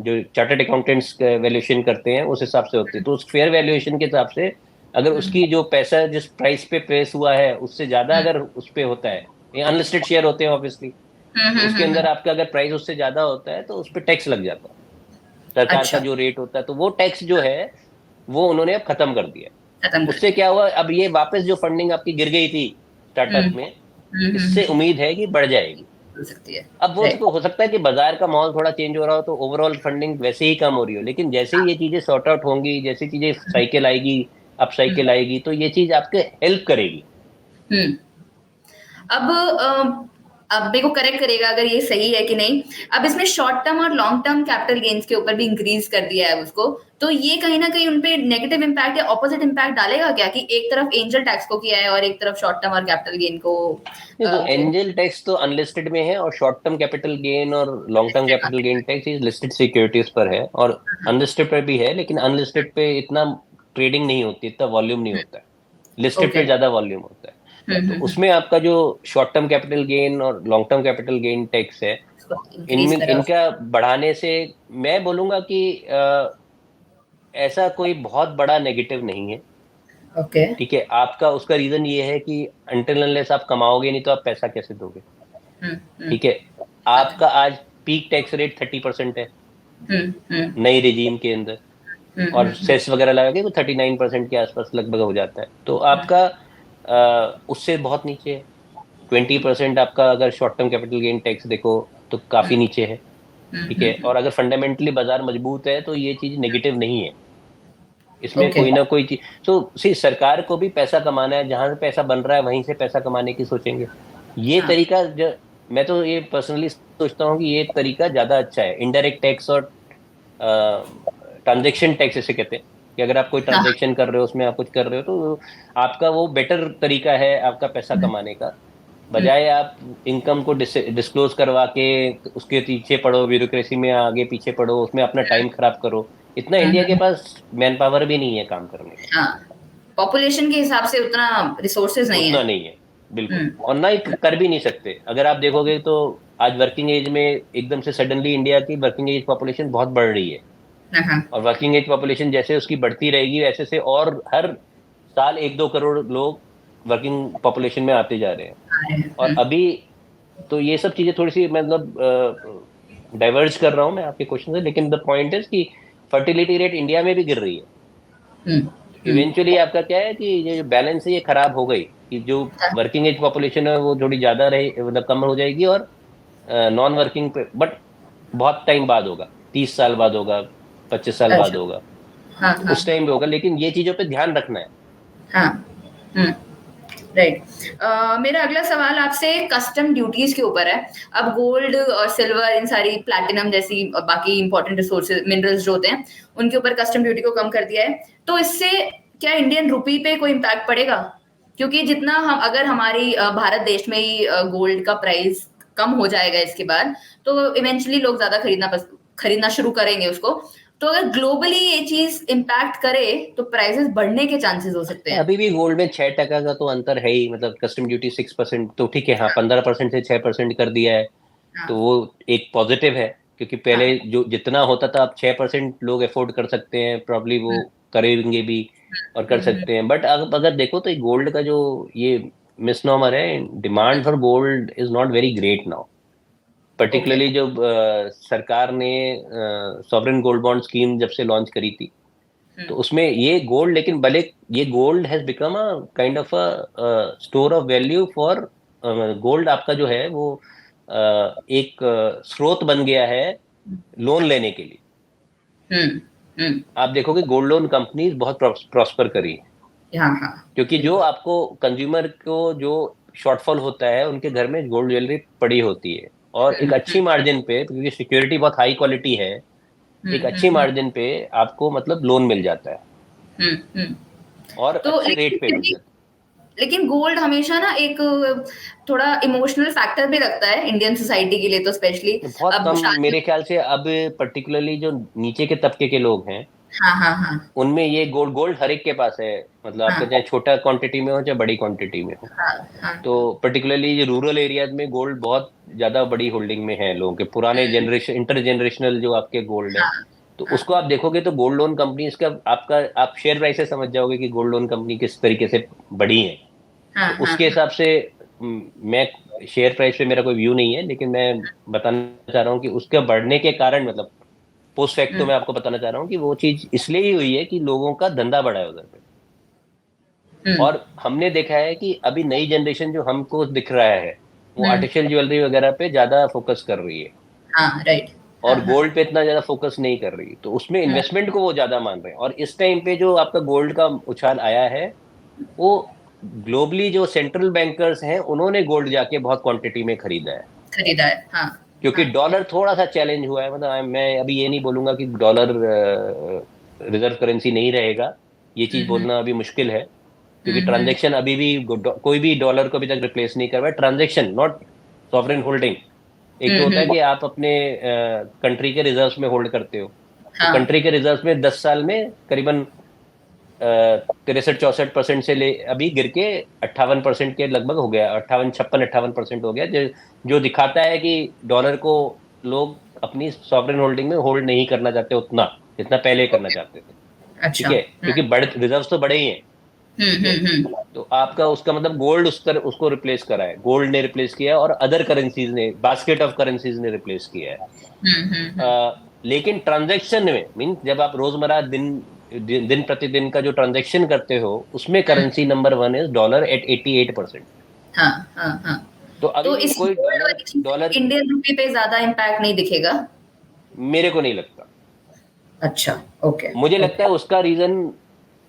जो चार्टर्ड अकाउंटेंट्स वैल्यूएशन करते हैं उस हिसाब से होती है। तो उस फेयर वैल्यूएशन के हिसाब से अगर उसकी जो पैसा जिस प्राइस पे प्लेस हुआ है उससे ज्यादा अगर उस पे होता है, ये अनलिस्टेड शेयर होते हैं ऑब्वियसली, तो उसके अंदर हम्म। आपका अगर प्राइस उससे ज्यादा होता है तो उस पर टैक्स लग जाता है, सरकार का अच्छा। जो रेट होता है। तो वो टैक्स जो है वो उन्होंने अब खत्म कर दिया। खत्म कर उससे दिया। क्या हुआ, अब ये वापस जो फंडिंग आपकी गिर गई थी स्टार्टअप हम्म में, इससे उम्मीद है कि बढ़ जाएगी। हो सकती है। अब वो राइट। तो हो सकता है कि बाजार का माहौल थोड़ा चेंज हो रहा हो तो ओवरऑल फंडिंग वैसे ही कम हो रही हो, लेकिन जैसे ही ये चीजें सॉर्ट आउट होंगी, जैसी चीजें साइकिल आएगी, अप साइकिल आएगी, तो ये चीज आपके हेल्प करेगी। हम्म। अब अब मेरे को करेक्ट करेगा अगर ये सही है कि नहीं। अब इसमें शॉर्ट टर्म और लॉन्ग टर्म कैपिटल गेन्स के ऊपर भी इंक्रीज कर दिया है उसको, तो ये कहीं ना कहीं उनपे नेगेटिव इम्पैक्ट या ऑपोजिट इम्पैक्ट डालेगा क्या, कि एक तरफ एंजल टैक्स को किया है और एक तरफ शॉर्ट टर्म और कैपिटल गेन को देखो, एंजल टैक्स तो अनलिस्टेड में है, और शॉर्ट टर्म कैपिटल गेन और long term capital gain tax इस लिस्टेड सिक्योरिटीज पर है, और अनलिस्टेड पर भी है, लेकिन अनलिस्टेड पे इतना ट्रेडिंग नहीं होती, इतना वॉल्यूम नहीं होता है, लिस्टेड पे ज्यादा वॉल्यूम होता है। तो उसमें आपका जो शॉर्ट टर्म कैपिटल गेन और long term capital gain tax है, इनमें इनका बढ़ाने से मैं बोलूंगा कि ऐसा कोई बहुत बड़ा नेगेटिव नहीं है। ओके, ठीक है, आपका उसका रीजन ये है कि अनटिल अनलेस आप कमाओगे नहीं तो आप पैसा कैसे दोगे। ठीक है, आपका आज पीक टैक्स रेट 30% है नई रिजीम के अंदर, और सेस वगैरह लगा के तो 39% के आसपास लगभग हो जाता है। तो आपका उससे बहुत नीचे है। 20% आपका अगर short term capital gain tax देखो तो काफी नीचे है। ठीक है, और अगर फंडामेंटली बाजार मजबूत है तो ये चीज नेगेटिव नहीं है, इसमें कोई ना कोई चीज। तो सी सरकार को भी पैसा कमाना है, जहां से पैसा बन रहा है वहीं से पैसा कमाने की सोचेंगे। ये तरीका जो मैं तो ये पर्सनली सोचता हूँ कि ये तरीका ज्यादा अच्छा है। इनडायरेक्ट टैक्स और ट्रांजेक्शन टैक्स इसे कहते हैं, कि अगर आप कोई ट्रांजेक्शन कर रहे हो, उसमें आप कुछ कर रहे हो, तो आपका वो बेटर तरीका है आपका पैसा कमाने का, बजाय आप इनकम को डिस्क्लोज करवा के उसके पीछे पड़ो, ब्यूरोक्रेसी में आगे पीछे पड़ो, उसमें अपना टाइम खराब करो। इतना इंडिया के पास मैन पावर भी नहीं है काम करने का। पॉपुलेशन के हिसाब से उतना रिसोर्सेज नहीं उतना है। नहीं है, बिल्कुल, और ना ही कर भी नहीं सकते। अगर आप देखोगे तो आज वर्किंग एज में एकदम से सडनली इंडिया की वर्किंग एज पॉपुलेशन बहुत बढ़ रही है, और वर्किंग एज पॉपुलेशन जैसे उसकी बढ़ती रहेगी वैसे से और हर साल 1-2 करोड़ लोग वर्किंग पॉपुलेशन में आते जा रहे हैं। और अभी तो ये सब चीजें थोड़ी सी मतलब डाइवर्ज कर रहा हूँ मैं आपके क्वेश्चन से, लेकिन द पॉइंट इज कि फर्टिलिटी रेट इंडिया में भी गिर रही है। इवेंचुअली आपका क्या है कि ये जो बैलेंस है ये खराब हो गई, कि जो वर्किंग एज पॉपुलेशन है वो थोड़ी ज्यादा रही, मतलब कम हो जाएगी, और नॉन वर्किंग पे बट बहुत टाइम बाद होगा, 30 साल बाद होगा, 25 साल बाद होगा, उस टाइम पे होगा, लेकिन ये चीजों पे ध्यान रखना है। राइट। मेरा अगला सवाल आपसे कस्टम ड्यूटीज के ऊपर है। अब गोल्ड और सिल्वर, इन सारी प्लैटिनम जैसी बाकी इंपॉर्टेंट रिसोर्सेज मिनरल्स जो होते हैं उनके ऊपर कस्टम ड्यूटी को कम कर दिया है, तो इससे क्या इंडियन रुपी पे कोई इम्पैक्ट पड़ेगा? क्योंकि जितना हम अगर हमारी भारत देश में ही गोल्ड का प्राइस कम हो जाएगा इसके बाद, तो इवेंचुअली लोग ज्यादा खरीदना शुरू करेंगे उसको। तो अगर ग्लोबली ये चीज इम्पैक्ट करे तो प्राइसेस बढ़ने के चांसेस हो सकते हैं। अभी भी गोल्ड में 6% का तो अंतर है ही, मतलब कस्टम ड्यूटी 6%, तो ठीक है, हाँ 15% से 6% कर दिया है, तो वो एक पॉजिटिव है, क्योंकि पहले जो जितना होता था अब 6% लोग अफोर्ड कर सकते हैं, प्रॉब्ली वो करेंगे भी और कर सकते हैं। बट अगर देखो तो गोल्ड का जो ये मिसनॉमर है, demand for gold is not very great now, particularly जो सरकार ने सॉवरेन गोल्ड बॉन्ड स्कीम जब से लॉन्च करी थी, तो उसमें ये गोल्ड, लेकिन भले ये gold has become a kind of a store of value for, gold आपका जो है वो एक स्रोत बन गया है लोन लेने के लिए। आप देखोगे गोल्ड लोन कंपनीज बहुत प्रॉस्पर करी है, क्योंकि जो आपको कंज्यूमर को जो शॉर्टफॉल होता है उनके घर में गोल्ड ज्वेलरी पड़ी होती है, और एक अच्छी मार्जिन पे, क्योंकि सिक्योरिटी बहुत हाई क्वालिटी है, एक अच्छी मार्जिन पे आपको मतलब लोन मिल जाता है, और तो अच्छे रेट पे मिल जाता है। लेकिन गोल्ड हमेशा ना एक थोड़ा इमोशनल फैक्टर भी रखता है इंडियन सोसाइटी के लिए, तो स्पेशली बहुत कम मेरे ख्याल से अब, पर्टिकुलरली जो नीचे के तबके के लोग हैं, उनमें ये गोल्ड हर एक के पास है, मतलब आपका चाहे छोटा क्वांटिटी में हो चाहे बड़ी क्वांटिटी में हो। तो पर्टिकुलरली ये रूरल एरियाज में गोल्ड बहुत ज्यादा बड़ी होल्डिंग में है लोगों के, पुराने जनरेशन इंटरजेनरेशनल जो आपके गोल्ड है, तो उसको आप देखोगे तो गोल्ड लोन कंपनीज का आपका आप शेयर प्राइस से समझ जाओगे कि गोल्ड लोन कंपनी किस तरीके से बढ़ी है। तो उसके हिसाब से मैं शेयर प्राइस पे मेरा कोई व्यू नहीं है, लेकिन मैं बताना चाह रहा हूँ कि उसके बढ़ने के कारण, मतलब पोस्ट फैक्टो मैं आपको बताना चाह रहा हूँ कि वो चीज इसलिए ही हुई है कि लोगों का धंधा बढ़ा है उधर पे। और हमने देखा है कि अभी नई जनरेशन जो हमको दिख रहा है वो आर्टिफिशियल ज्वेलरी वगैरह पे ज्यादा फोकस कर रही है, राइट, और गोल्ड पे इतना ज्यादा फोकस नहीं कर रही, तो उसमें इन्वेस्टमेंट को वो ज्यादा मान रहे हैं। और इस टाइम पे जो आपका गोल्ड का उछाल आया है वो ग्लोबली जो सेंट्रल बैंकर्स हैं उन्होंने गोल्ड जाके बहुत क्वांटिटी में खरीदा है, हाँ। क्योंकि हाँ। डॉलर थोड़ा सा चैलेंज हुआ है। मतलब मैं अभी ये नहीं बोलूंगा कि डॉलर रिजर्व करेंसी नहीं रहेगा, ये चीज हम्म। बोलना अभी मुश्किल है, क्योंकि हम्म। ट्रांजैक्शन अभी भी कोई भी डॉलर को अभी तक रिप्लेस नहीं कर रहा है। Transaction, not sovereign holding. एक तो होता है हम्म। कि आप अपने कंट्री के रिजर्व्स में होल्ड करते हो, तो हाँ। कंट्री के रिजर्व्स में 10 साल में करीबन 63-64% से ले अभी गिर के 58% के लगभग हो गया, 58-56-58% हो गया, जो दिखाता है कि डॉलर को लोग अपनी सॉवरेन होल्डिंग में होल्ड नहीं करना चाहते उतना जितना पहले करना ओके। चाहते थे। अच्छा। ठीक है, क्योंकि बड़े रिजर्व्स तो बड़े ही हैं। ठीक है, हम्म। तो आपका उसका मतलब गोल्ड उसको रिप्लेस करा है, गोल्ड ने रिप्लेस किया है और अदर करेंसीज ने, बास्केट ऑफ करेंसीज ने रिप्लेस किया है। हम्म। लेकिन ट्रांजैक्शन में मीन जब आप रोजमर्रा दिन प्रतिदिन का जो ट्रांजैक्शन करते हो उसमें currency number one is dollar at 88%। हाँ। हाँ। हाँ। तो अभी तो भी इस कोई गोल्ड डॉलर वाली चीज डॉलर इंडियन रुपी पे ज्यादा इम्पैक्ट नहीं दिखेगा? मेरे को नहीं लगता। अच्छा। ओके। मुझे लगता ओके। है उसका रीजन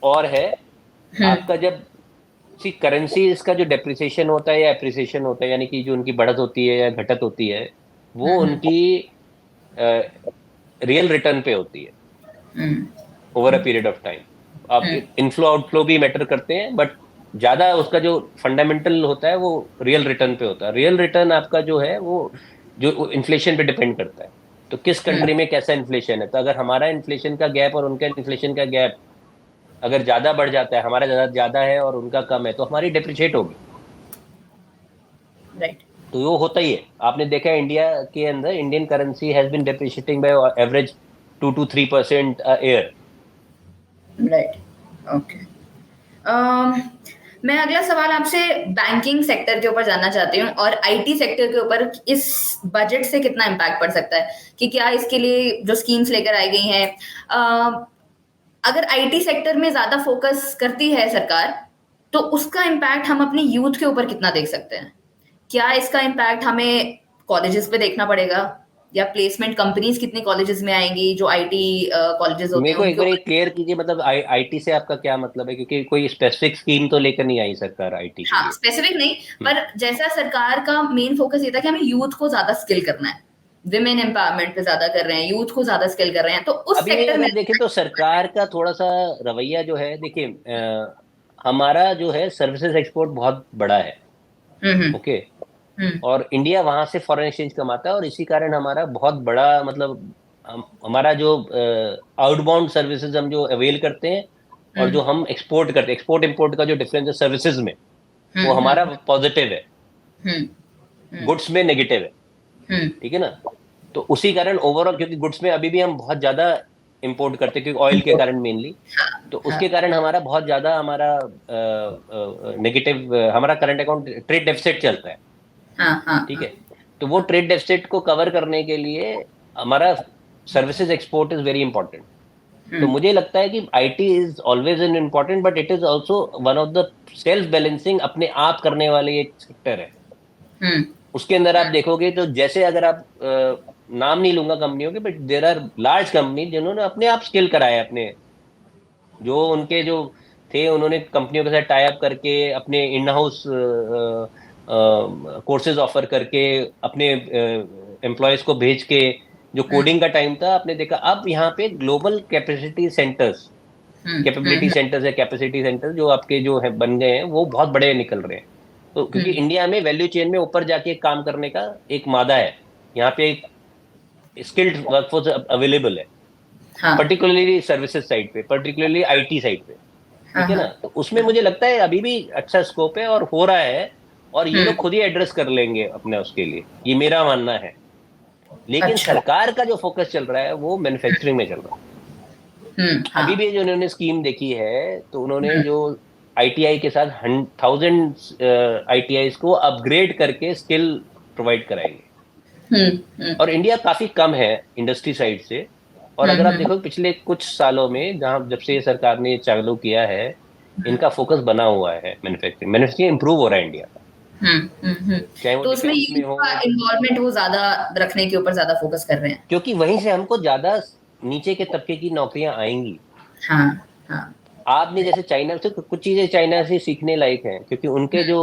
और है। हम्म। आपका जब सी करेंसी इसका जो डेप्रिसिएशन होता है या एप्रिसिएशन होता है, यानी कि जो उनकी बढ़त होती है या घटत होती है, वो हम्म। उनकी रियल रिटर्न पे होती है hmm. Over a period of time. आप हम्म। इनफ्लो आउटफ्लो भी मैटर करते हैं, बट ज्यादा उसका जो फंडामेंटल होता है वो रियल रिटर्न पे होता है। रियल रिटर्न आपका जो है वो जो इन्फ्लेशन पे डिपेंड करता है। तो किस हम्म। कंट्री में कैसा इन्फ्लेशन है, तो अगर हमारा इन्फ्लेशन का गैप और उनका इन्फ्लेशन का गैप अगर ज्यादा बढ़ जाता है, हमारा ज्यादा ज्यादा है और उनका कम है, तो हमारी डिप्रिशिएट होगी। राइट। तो वो होता ही है। आपने देखा है इंडिया के अंदर Indian currency has been depreciating by average 2 to 3% year. Right. Okay. मैं अगला सवाल आपसे बैंकिंग सेक्टर के ऊपर जानना चाहती हूँ और आईटी सेक्टर के ऊपर इस बजट से कितना इम्पैक्ट पड़ सकता है, कि क्या इसके लिए जो स्कीम्स लेकर आई गई हैं, अगर आईटी सेक्टर में ज्यादा फोकस करती है सरकार, तो उसका इम्पैक्ट हम अपनी यूथ के ऊपर कितना देख सकते हैं? क्या इसका इम्पैक्ट हमें कॉलेजेस पे देखना पड़ेगा, या प्लेसमेंट कंपनीज कितनी कॉलेजेस में आएंगी जो आईटी कॉलेजेस होते मेरे हैं को एक उनके बार ये ऊपर? क्लियर कीजिए, मतलब आईटी से आपका क्या मतलब है, क्योंकि कोई स्पेसिफिक स्कीम तो लेकर नहीं आई सरकार आईटी के हाँ, लिए। स्पेसिफिक नहीं, हम्म। पर जैसा सरकार का मेन फोकस ये था कि हमें यूथ को ज्यादा स्किल करना है, विमेन एम्पावरमेंट पे ज्यादा कर रहे हैं, यूथ को ज्यादा स्किल कर रहे हैं, तो उस अभी भी सेक्टर में। अगर देखें तो सरकार का थोड़ा सा रवैया जो है, देखिए हमारा जो है सर्विसेज एक्सपोर्ट बहुत बड़ा है। हम्म। ओके, हम्म। और इंडिया वहां से फॉरेन एक्सचेंज कमाता है, और इसी कारण हमारा बहुत बड़ा मतलब हमारा जो आउटबाउंड सर्विसेज हम जो अवेल करते हैं और जो हम्म। हम एक्सपोर्ट करते हैं, एक्सपोर्ट इंपोर्ट का जो डिफरेंस है सर्विसेज में, वो हम्म। हमारा हम्म। पॉजिटिव है, हम्म। हम्म। गुड्स में नेगेटिव है। हम्म। ठीक है ना। तो उसी कारण ओवरऑल, क्योंकि गुड्स में अभी भी हम बहुत ज्यादा इंपोर्ट करते हैं क्योंकि ऑयल के कारण मेनली, तो हाँ। उसके कारण हमारा बहुत ज्यादा हमारा नेगेटिव, हमारा करंट अकाउंट ट्रेड डेफिसिट चलता है। हाँ। हाँ। ठीक हाँ। है, तो वो ट्रेड डेफिसिट को कवर करने के लिए हमारा services export is very important. तो हम्म। मुझे लगता है कि IT is always an important, but it is also one of the self balancing अपने आप करने वाले एक सेक्टर है। हम्म। उसके अंदर आप देखोगे तो जैसे अगर आप नाम नहीं लूंगा कंपनियों के, but there are large company जिन्होंने अपने आप स्किल कराए अपने, जो उनके जो थे, उन्होंने कंपनियों के साथ टाई अप करके अपने इन हाउस कोर्सेज ऑफर करके अपने एम्प्लॉयज को भेज के, जो हम्म। कोडिंग का टाइम था, आपने देखा अब यहाँ पे ग्लोबल कैपेसिटी सेंटर्स, हम्म। कैपेबिलिटी हम्म। सेंटर्स है, कैपेसिटी सेंटर्स जो आपके जो है बन गए हैं वो बहुत बड़े निकल रहे हैं। तो क्योंकि हम्म। इंडिया में वैल्यू चेन में ऊपर जाके काम करने का एक मादा है, यहाँ पे एक स्किल्ड वर्कफोर्स अवेलेबल है, हाँ। पर्टिकुलरली सर्विसेज साइड पे, पर्टिकुलरली आईटी साइड पे। हाँ। ठीक है हाँ। ना, तो उसमें मुझे लगता है अभी भी अच्छा स्कोप है और हो रहा है, और ये लोग हम्म। खुद ही एड्रेस कर लेंगे अपने उसके लिए, ये मेरा मानना है। लेकिन अच्छा। सरकार का जो फोकस चल रहा है वो मैन्युफैक्चरिंग में चल रहा है। हाँ। अभी भी जो उन्होंने स्कीम देखी है, तो उन्होंने हम्म। जो आईटीआई के साथ 1000 आईटीआई को अपग्रेड करके स्किल प्रोवाइड कराएंगे। हम्म। हम्म। और इंडिया काफी कम है इंडस्ट्री साइड से। और अगर आप हम्म। देखो पिछले कुछ सालों में, जहां जब से ये सरकार ने ये चालू किया है, इनका फोकस बना हुआ है मैन्युफैक्चरिंग इंप्रूव हो रहा है इंडिया का, चाहे वो तो उसमें डिफेंस में यूथ हो। का इन्वॉल्वमेंट वो ज्यादा रखने के ऊपर ज्यादा फोकस कर रहे हैं। क्योंकि वहीं से हमको ज्यादा नीचे के तबके की नौकरियां आएंगी। हाँ। हाँ। आपने जैसे चाइना से कुछ चीजें चाइना से सीखने लायक हैं, क्योंकि उनके जो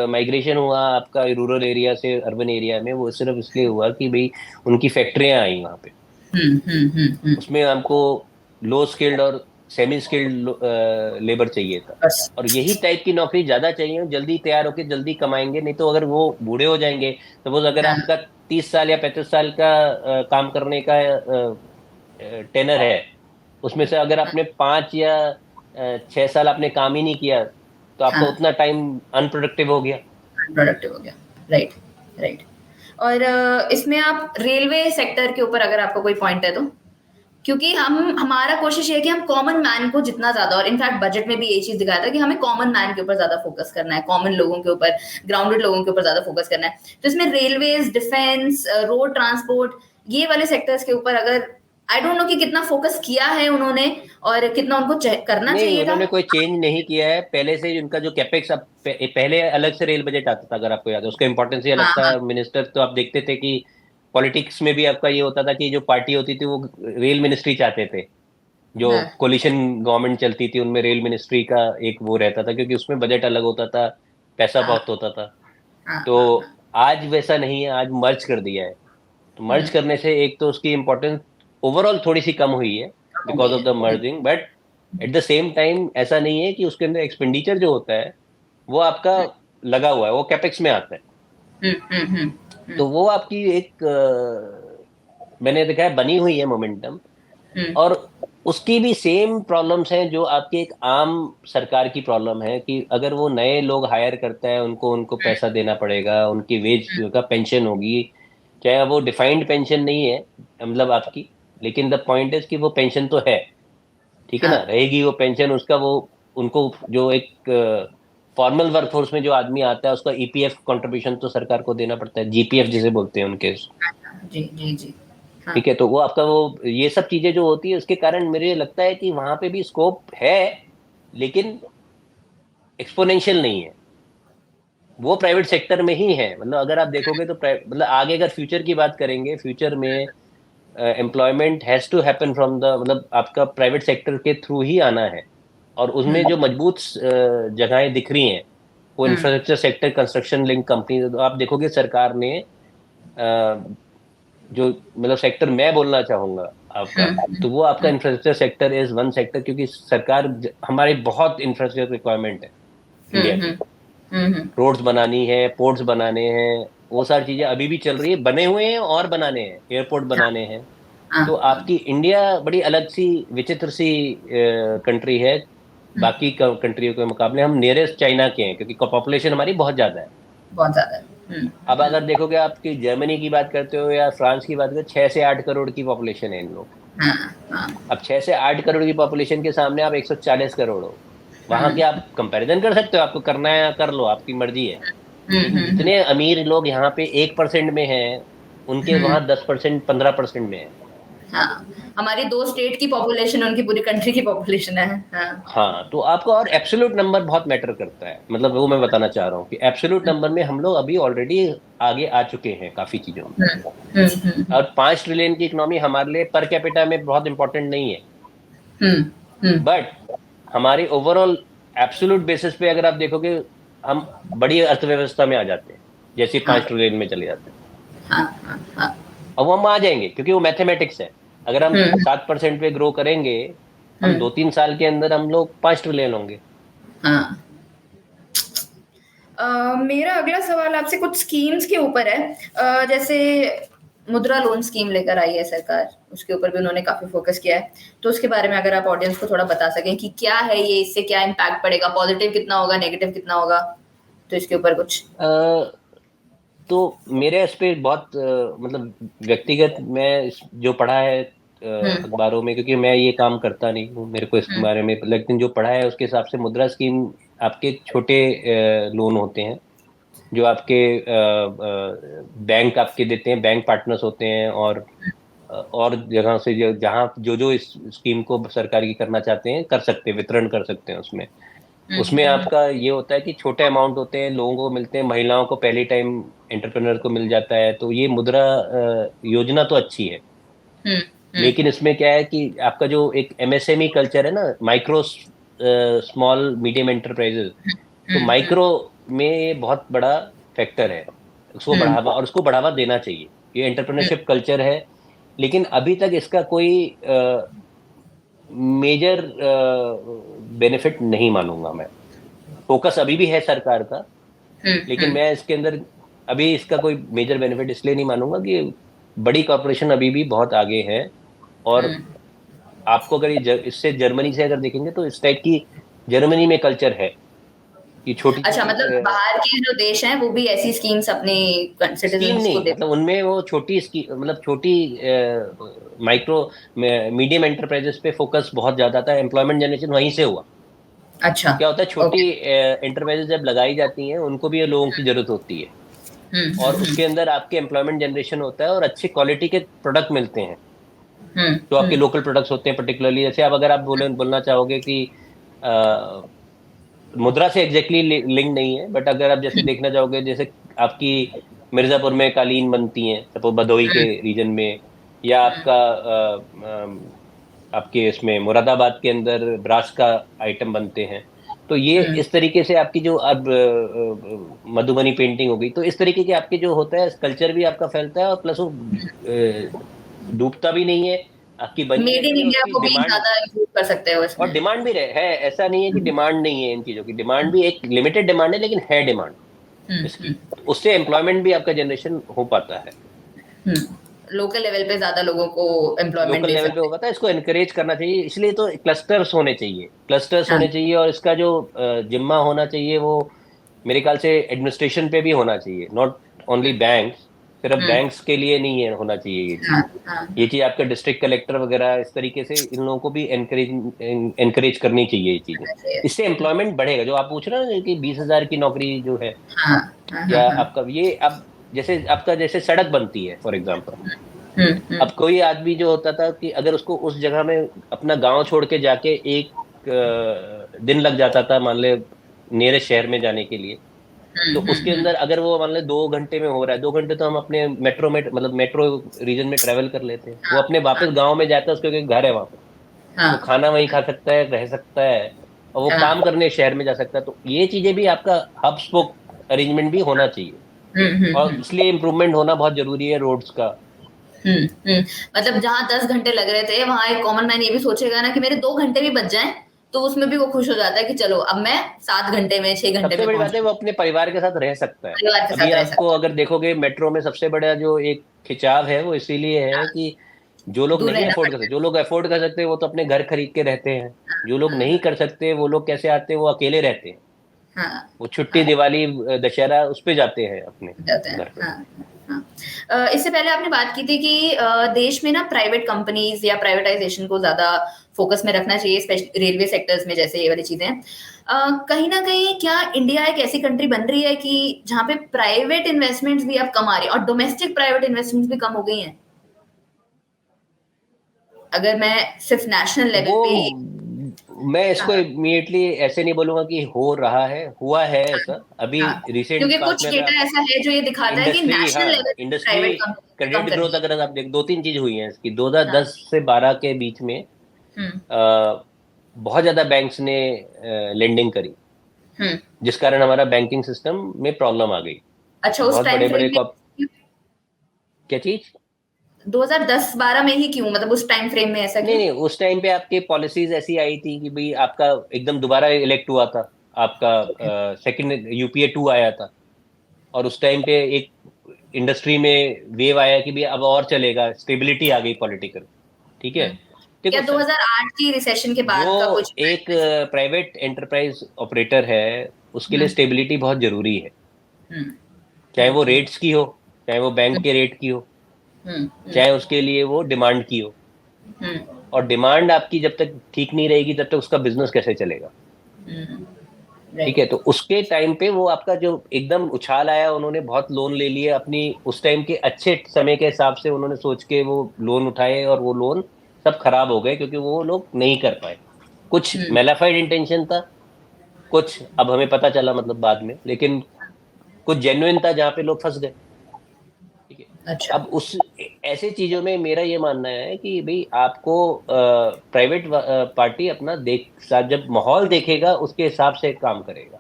माइग्रेशन हुआ आपका रूरल एरिया से अर्बन एरिया में, वो सिर्फ इसलिए हुआ कि भाई उनकी फैक्ट्रियां आई वहां पे। हम्म। उसमें हमको लो स्किल्ड और सेमी स्किल्ड लेबर चाहिए था, बस। और यही टाइप की नौकरी ज्यादा चाहिए, जल्दी तैयार होके जल्दी कमाएंगे। नहीं तो अगर वो बूढ़े हो जाएंगे, तो वो अगर हाँ आपका 30 साल या 35 साल का काम करने का टेनर है, उसमें से अगर आपने 5 या 6 साल आपने काम ही नहीं किया, तो आपका हाँ, उतना टाइम अनप्रोडक्टिव हो गया। प्रोडक्टिव हो गया। Right, right. और इसमें आप रेलवे सेक्टर के ऊपर अगर आपका कोई पॉइंट है तो, क्योंकि हम हमारा कोशिश ये है कि हम कॉमन मैन को जितना ज्यादा, और इनफैक्ट बजट में भी यही चीज दिखाया था कि हमें कॉमन मैन के ऊपर ज्यादा फोकस करना है, कॉमन लोगों के ऊपर, ग्राउंडेड लोगों के ऊपर ज्यादा फोकस करना है। तो इसमें रेलवेज, डिफेंस, रोड ट्रांसपोर्ट, ये वाले सेक्टर्स के ऊपर अगर, आई डोंट नो कि कितना फोकस किया है उन्होंने और कितना उनको करना नहीं, चाहिए था। उन्होंने कोई चेंज नहीं किया है पहले से। उनका जो कैपेक्स, अब पहले अलग से रेल बजट आता था, अगर आपको याद है, उसका इंपॉर्टेंस ही अलग हाँ था। हाँ मिनिस्टर तो आप देखते थे कि पॉलिटिक्स में भी आपका ये होता था कि जो पार्टी होती थी वो रेल मिनिस्ट्री चाहते थे। जो हाँ कोलिशन गवर्नमेंट चलती थी उनमें रेल मिनिस्ट्री का एक वो रहता था, क्योंकि उसमें बजट अलग होता था, पैसा हाँ बहुत होता था। हाँ तो हाँ हाँ। आज वैसा नहीं है, आज मर्ज कर दिया है। तो मर्ज हम्म। करने से एक तो उसकी इम्पोर्टेंस ओवरऑल थोड़ी सी कम हुई है, हो बिकॉज गई ऑफ है, द हो गई। Merging. But at the same time ऐसा नहीं है कि उसके अंदर एक्सपेंडिचर जो होता है वो आपका लगा हुआ है, वो कैपेक्स में आता है। हम्म। तो वो आपकी एक मैंने देखा है बनी हुई है मोमेंटम। हम्म और उसकी भी सेम प्रॉब्लम्स हैं जो आपकी एक आम सरकार की प्रॉब्लम है, कि अगर वो नए लोग हायर करता है, उनको उनको पैसा देना पड़ेगा, उनकी वेज का पेंशन होगी, चाहे वो डिफाइंड पेंशन नहीं है मतलब आपकी, लेकिन द पॉइंट इज कि वो पेंशन तो है, ठीक है ना, हाँ रहेगी वो पेंशन। उसका वो उनको जो एक फॉर्मल वर्कफोर्स में जो आदमी आता है, उसका ईपीएफ कंट्रीब्यूशन तो सरकार को देना पड़ता है, जीपीएफ जिसे बोलते हैं उनके। जी जी जी। हाँ ठीक है, तो वो आपका वो ये सब चीजें जो होती है, उसके कारण मुझे लगता है कि वहां पे भी स्कोप है, लेकिन एक्सपोनेंशियल नहीं है। वो प्राइवेट सेक्टर में ही है। मतलब अगर आप देखोगे तो मतलब आगे अगर फ्यूचर की बात करेंगे, फ्यूचर में employment has to happen from the, मतलब आपका प्राइवेट सेक्टर के थ्रू ही आना है। और उसमें जो मजबूत जगहें दिख रही हैं, वो hmm infrastructure sector, construction link company. तो आप देखोगे सरकार ने जो मतलब सेक्टर मैं बोलना चाहूंगा आपका, तो वो आपका infrastructure sector is one sector, क्योंकि सरकार हमारी बहुत इंफ्रास्ट्रक्चर रिक्वायरमेंट है इंडिया हम्म की। हम्म। रोड्स बनानी है, पोर्ट्स बनाने हैं, वो सारी चीजें अभी भी चल रही है, बने हुए हैं और बनाने हैं, एयरपोर्ट हाँ बनाने हैं। हाँ तो हाँ। आपकी इंडिया बड़ी अलग सी विचित्र सी कंट्री है बाकी कंट्रियों के मुकाबले। हम नियरेस्ट चाइना के हैं, क्योंकि पॉपुलेशन हमारी बहुत ज्यादा है। बहुत ज्यादा है। अब अगर देखोगे, आपकी जर्मनी की बात करते हो या फ्रांस की बात करते हो, 6 से 8 करोड़ की पॉपुलेशन है इन लोग। हाँ हाँ। अब 6 से 8 करोड़ की पॉपुलेशन के सामने आप 140 करोड़ हो। वहां के हम्म आप कंपैरिजन कर सकते हो, आपको करना है कर लो, आपकी मर्जी है। लेकिन हम्म। जितने अमीर लोग यहाँ पे 1% में हैं, उनके हम्म, वहां 10%, 15% में है। हाँ, हमारी 2 स्टेट की पॉपुलेशन उनकी पूरी कंट्री की पॉपुलेशन है। हाँ। हाँ, तो आपका और एब्सोल्यूट नंबर बहुत मैटर करता है। मतलब वो मैं बताना चाह रहा हूँ कि एब्सोल्यूट नंबर में हम लोग अभी ऑलरेडी आगे आ चुके हैं काफी चीजों में। हम्म। और 5 ट्रिलियन की इकोनॉमी हमारे लिए पर कैपिटा में बहुत इंपॉर्टेंट नहीं है। हम्म हम्म। बट हमारी ओवरऑल एब्सोल्यूट बेसिस पे अगर आप देखोगे, हम बड़ी अर्थव्यवस्था में आ जाते हैं, जैसे हाँ 5 ट्रिलियन में चले जाते हैं। हाँ हाँ हाँ। अब वो हम आ जाएंगे, क्योंकि वो मैथमेटिक्स है। अगर हम हम्म 7% पे ग्रो करेंगे, हम हम्म। 2-3 साल के अंदर हम लोग 5 ट्रिलियन होंगे। हाँ। मेरा अगला सवाल आपसे कुछ स्कीम्स के ऊपर है। जैसे मुद्रा लोन स्कीम लेकर आई है सरकार, उसके ऊपर भी उन्होंने काफी फोकस किया है। तो उसके बारे में अगर आप ऑडियंस को थोड़ा बता सकें कि क्या है ये, इससे क्या इम्पैक्ट पड़ेगा, पॉजिटिव कितना होगा, नेगेटिव कितना होगा, तो इसके ऊपर कुछ। तो मेरे इस पे बहुत मतलब व्यक्तिगत, मैं जो पढ़ा है हम्म अखबारों में, क्योंकि मैं ये काम करता नहीं हूँ, मेरे को इसके हम्म बारे में, लेकिन जो पढ़ा है उसके हिसाब से मुद्रा स्कीम आपके छोटे लोन होते हैं, जो आपके बैंक आपके देते हैं, बैंक पार्टनर्स होते हैं। और जगह से जहाँ जो जो इस स्कीम को सरकार की करना चाहते हैं कर सकते हैं, वितरण कर सकते हैं उसमें। उसमें हम्म आपका ये होता है कि छोटे अमाउंट होते हैं, लोगों को मिलते हैं, महिलाओं को पहली टाइम एंटरप्रेन्योर को मिल जाता है। तो ये मुद्रा योजना तो अच्छी है। हम्म हम्म लेकिन इसमें क्या है कि आपका जो एक एमएसएमई कल्चर है ना, माइक्रो स्मॉल मीडियम एंटरप्राइजेज, तो माइक्रो में ये बहुत बड़ा फैक्टर है, उसको बढ़ावा, और उसको बढ़ावा देना चाहिए। ये एंटरप्रेन्योरशिप कल्चर है, लेकिन अभी तक इसका कोई मेजर बेनिफिट नहीं मानूंगा मैं। फोकस अभी भी है सरकार का, लेकिन मैं इसके अंदर अभी इसका कोई मेजर बेनिफिट इसलिए नहीं मानूंगा कि बड़ी कॉरपोरेशन अभी भी बहुत आगे है। और आपको अगर इससे जर्मनी से अगर देखेंगे तो इस टाइप की जर्मनी में कल्चर है कि छोटी, अच्छा, मतलब बाहर के जो देश हैं वो भी ऐसी स्कीम्स अपने स्कीम सिटीजन्स नहीं, को दे। मतलब उनमें वो छोटी स्कीम, मतलब छोटी माइक्रो मीडियम एंटरप्राइजेस पे फोकस बहुत ज्यादा था, एम्प्लॉयमेंट जनरेशन वहीं से हुआ। अच्छा, क्या होता है, छोटी ओके। एंटरप्राइजेस जब लगाई जाती हैं उनको भी लोगों की जरूरत होती है, और उसके अंदर आपके एम्प्लॉयमेंट जनरेशन होता है और अच्छी क्वालिटी के प्रोडक्ट मिलते हैं जो आपके लोकल प्रोडक्ट्स होते हैं। पर्टिकुलरली जैसे आप, अगर आप बोलना चाहोगे कि मुद्रा से एग्जैक्टली लिंक नहीं है, बट अगर आप जैसे देखना चाहोगे, जैसे आपकी मिर्जापुर में कालीन बनती हैं सपोज भदोही के रीजन में, या आपका आपके इसमें मुरादाबाद के अंदर ब्रास का आइटम बनते हैं, तो ये इस तरीके से आपकी जो अब मधुबनी पेंटिंग हो गई, तो इस तरीके के आपके जो होता है कल्चर भी आपका फैलता है, और प्लस वो डूबता भी नहीं है, आपकी बनी मेड इन रहती है, इंडिया उसकी को भी डिमांड, ज्यादा यूज कर सकते हो और इसमें। डिमांड भी है। ऐसा नहीं है कि डिमांड नहीं है, इन चीजों की डिमांड भी, एक लिमिटेड डिमांड है, लेकिन है डिमांड इसकी, तो उससे एम्प्लॉयमेंट भी आपका जनरेशन हो पाता है, लोकल लेवल पे ज्यादा लोगों को एम्प्लॉयमेंट लोकल दे लेवल पे सकते हो पाता है। इसको एनकरेज करना चाहिए, इसलिए तो क्लस्टर्स होने चाहिए, क्लस्टर्स हैं। होने चाहिए, और इसका जो जिम्मा होना चाहिए वो मेरे ख्याल से एडमिनिस्ट्रेशन पे भी होना चाहिए, नॉट ओनली बैंक्स, सिर्फ बैंक्स के लिए नहीं है होना चाहिए ये चीज। हाँ, हाँ, ये चीज आपके डिस्ट्रिक्ट कलेक्टर वगैरह इस तरीके से इन लोगों को भी एनकरेज करनी चाहिए ये चीजें। करना चाहिए। इससे एम्प्लॉयमेंट बढ़ेगा, जो आप पूछ रहे हो ना कि 20,000 की नौकरी जो है, हाँ, हाँ, हाँ, या हाँ। आपका ये अब जैसे आपका जैसे सड़क बनती है फॉर एग्जाम्पल, हम्म, हम्म, अब कोई आदमी जो होता था कि अगर उसको उस जगह में अपना गांव छोड़ के जाके एक दिन लग जाता था मान ले नियरेस्ट शहर में जाने के लिए, तो उसके अंदर अगर वो मान ले 2 घंटे में हो रहा है, 2 घंटे तो हम अपने मेट्रो में, मतलब मेट्रो रीजन में ट्रेवल कर लेते हैं, वो अपने वापस गांव में जाता है, उसके एक घर है वहां पे, वो हाँ, खाना वहीं खा सकता है, रह सकता है, और वो हाँ। काम करने शहर में जा सकता है। तो ये चीजें भी आपका हब स्पोक अरेंजमेंट भी होना चाहिए, और इसलिए इम्प्रूवमेंट होना बहुत जरूरी है रोड्स का। मतलब जहाँ 10 घंटे लग रहे थे वहां एक कॉमन मैन ये भी सोचेगा ना कि मेरे 2 घंटे भी बच जाएं, तो उसमें भी वो खुश हो जाता है कि चलो अब मैं 7 घंटे में 6 घंटे सबसे में बड़ी बात पहुंच है वो गया। अपने परिवार के साथ रह सकता है। परिवार के अभी साथ रह आपको सकता अगर देखोगे मेट्रो में सबसे बड़ा जो एक खिंचाव है वो इसीलिए है। है हाँ, कि जो लोग दूर नहीं रहना अफोर्ड कर पड़ता सकते, जो लोग अफोर्ड कर सकते हैं वो तो अपने घर खरीद के रहते हैं, जो लोग है। नहीं कर सकते वो लोग कैसे आते हैं, वो अकेले रहते हैं, हाँ, हाँ, वो छुट्टी हाँ, दिवाली दशहरा उस पे जाते हैं अपने जाते हैं। घर पे। हाँ, हाँ। इससे पहले आपने बात की थी कि देश में ना प्राइवेट कंपनीज या प्राइवेटाइजेशन को ज्यादा फोकस में रखना चाहिए, स्पेशली रेलवे सेक्टर्स में, जैसे ये वाली चीजें हैं। कहीं ना कहीं क्या इंडिया एक ऐसी कंट्री बन रही है कि जहाँ पे प्राइवेट इन्वेस्टमेंट्स भी अब कम आ रही है और डोमेस्टिक प्राइवेट इन्वेस्टमेंट्स भी कम हो गई हैं? अगर मैं सिर्फ नेशनल लेवल वो पे। मैं इसको हाँ, इमीडिएटली ऐसे नहीं बोलूंगा कि हो रहा है, हुआ है ऐसा अभी हाँ, रिसेंट क्योंकि पास्ट कुछ में। अगर डेटा आप ऐसा है जो ये दिखाता है कि इंडस्ट्री, नेशनल हाँ लेवल पे इंडस्ट्री प्राइवेट कंपनी कम क्रेडिट कर ग्रोथ रही अगर आप देख, 2-3 चीज हुई हैं इसकी। है। हाँ, 2010 से 12 के बीच में हम्म, बहुत ज्यादा बैंक्स ने लेंडिंग करी, हम्म। जिस कारण हमारा बैंकिंग सिस्टम में प्रॉब्लम आ गई। अच्छा, उस बहुत टाइम बड़े फ्रेम बड़े में क्या चीज? 2010-12 में ही क्यों, मतलब उस टाइम फ्रेम में ऐसा नहीं क्यों? नहीं, उस टाइम पे आपके पॉलिसीज ऐसी आई थी कि भाई आपका एकदम दोबारा इलेक्ट हुआ था, आपका सेकंड यूपीए 2 आया था, और उस टाइम पे एक इंडस्ट्री में वेव आया कि भाई अब और चलेगा, स्टेबिलिटी आ गई पॉलिटिकल। ठीक है, क्या देखो सर, 2008 की रिसेशन के जो बाद का कुछ? एक प्राइवेट एंटरप्राइज ऑपरेटर है उसके लिए हम्म, स्टेबिलिटी बहुत जरूरी है, हम्म, चाहे वो रेट्स की हो, चाहे वो बैंक हम्म, के रेट की हो, हम्म, चाहे उसके लिए वो डिमांड की हो। हम्म, और डिमांड आपकी जब तक ठीक नहीं रहेगी तब तक उसका बिजनेस कैसे चलेगा? ठीक है, राइट। तो उसके टाइम पे वो आपका जो एकदम उछाल आया, उन्होंने बहुत लोन ले लिए अपनी, उस टाइम के अच्छे समय के हिसाब से उन्होंने सोच के वो लोन उठाए, और वो लोन सब खराब हो गए क्योंकि वो लोग नहीं कर पाए। कुछ हम्म, मेलाफाइड इंटेंशन था, कुछ अब हमें पता चला मतलब बाद में, लेकिन कुछ जेन्युइन था जहाँ पे लोग फंस गए। ठीक है, अच्छा। अब उस ऐसे चीजों में मेरा ये मानना है कि भाई आपको प्राइवेट पार्टी अपना जब माहौल देखेगा उसके हिसाब से काम करेगा।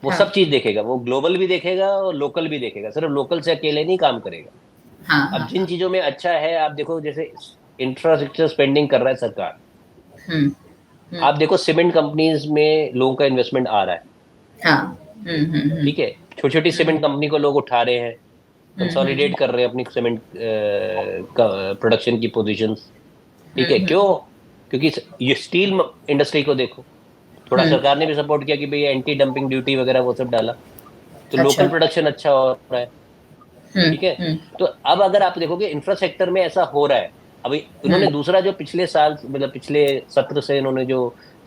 वो हाँ सब चीज देखेगा, वो ग्लोबल भी देखेगा और लोकल भी देखेगा, सिर्फ लोकल से अकेले नहीं काम करेगा। हाँ अब हाँ जिन हाँ। चीजों में अच्छा है, आप देखो जैसे इंफ्रास्ट्रक्चर स्पेंडिंग कर रहा है सरकार। हम्म हम्म। आप देखो सीमेंट कंपनीज में लोगों का इन्वेस्टमेंट आ रहा है। हाँ। ठीक है, छोटी छोटी हम्म सीमेंट कंपनी को लोग उठा रहे हैं, हम्म कंसोलिडेट कर रहे हैं अपनी सीमेंट प्रोडक्शन की पोजीशंस। ठीक है, हम्म क्यों? क्योंकि ये स्टील इंडस्ट्री को देखो, थोड़ा हम्म। सरकार ने भी सपोर्ट किया कि भाई एंटी डंपिंग ड्यूटी वगैरह वो सब डाला, तो अच्छा। लोकल प्रोडक्शन अच्छा हो रहा है। ठीक है, हम्म। तो अब अगर आप देखोगे इंफ्रास्ट्रक्चर में ऐसा हो रहा है। अभी हम्म उन्होंने दूसरा जो पिछले साल मतलब पिछले सत्र से इन्होंने जो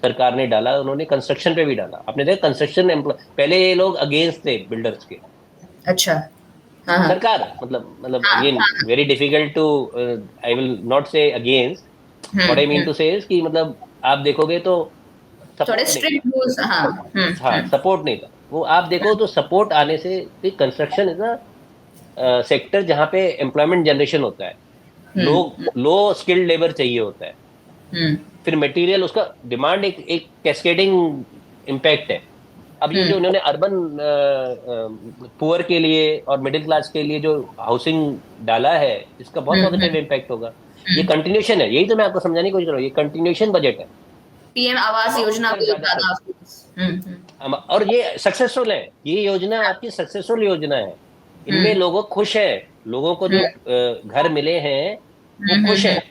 सरकार ने डाला, उन्होंने कंस्ट्रक्शन पे भी डाला। आपने देखा कंस्ट्रक्शन एम्प्लॉय, पहले ये लोग अगेंस्ट थे बिल्डर्स के, अच्छा। हाँ हाँ सरकार मतलब हाँ अगेन हाँ। Very difficult to, I will not say against, what I mean hmm. To say is कि मतलब आप देखोगे तो थोड़े सपोर्ट नहीं था। स्ट्रिक्ट रूल्स, हाँ। हाँ, सपोर्ट नहीं था, वो आप देखो तो सपोर्ट आने से कंस्ट्रक्शन इज अ सेक्टर जहाँ पे एम्प्लॉयमेंट जनरेशन होता है। लोग हम्म लो स्किल्ड लेबर चाहिए होता है, हम्म फिर मटेरियल उसका डिमांड एक एक कैस्केडिंग इम्पैक्ट है। अब ये जो हम्म उन्होंने अर्बन पुअर के लिए और मिडिल क्लास के लिए जो हाउसिंग डाला है, इसका बहुत पॉजिटिव हम्म। इम्पैक्ट होगा। ये कंटिन्यूशन है, यही तो मैं आपको समझाने की कोशिश कर रहा हूँ, ये कंटिन्यूशन बजट है। पीएम आवास अमाउंट योजना अगर को ज्यादा ज्यादा। और ये सक्सेसफुल है, ये योजना आपकी सक्सेसफुल योजना है। इनमें हम्म लोगों खुश है, लोगों को जो घर मिले हैं वो खुश हम्म। है।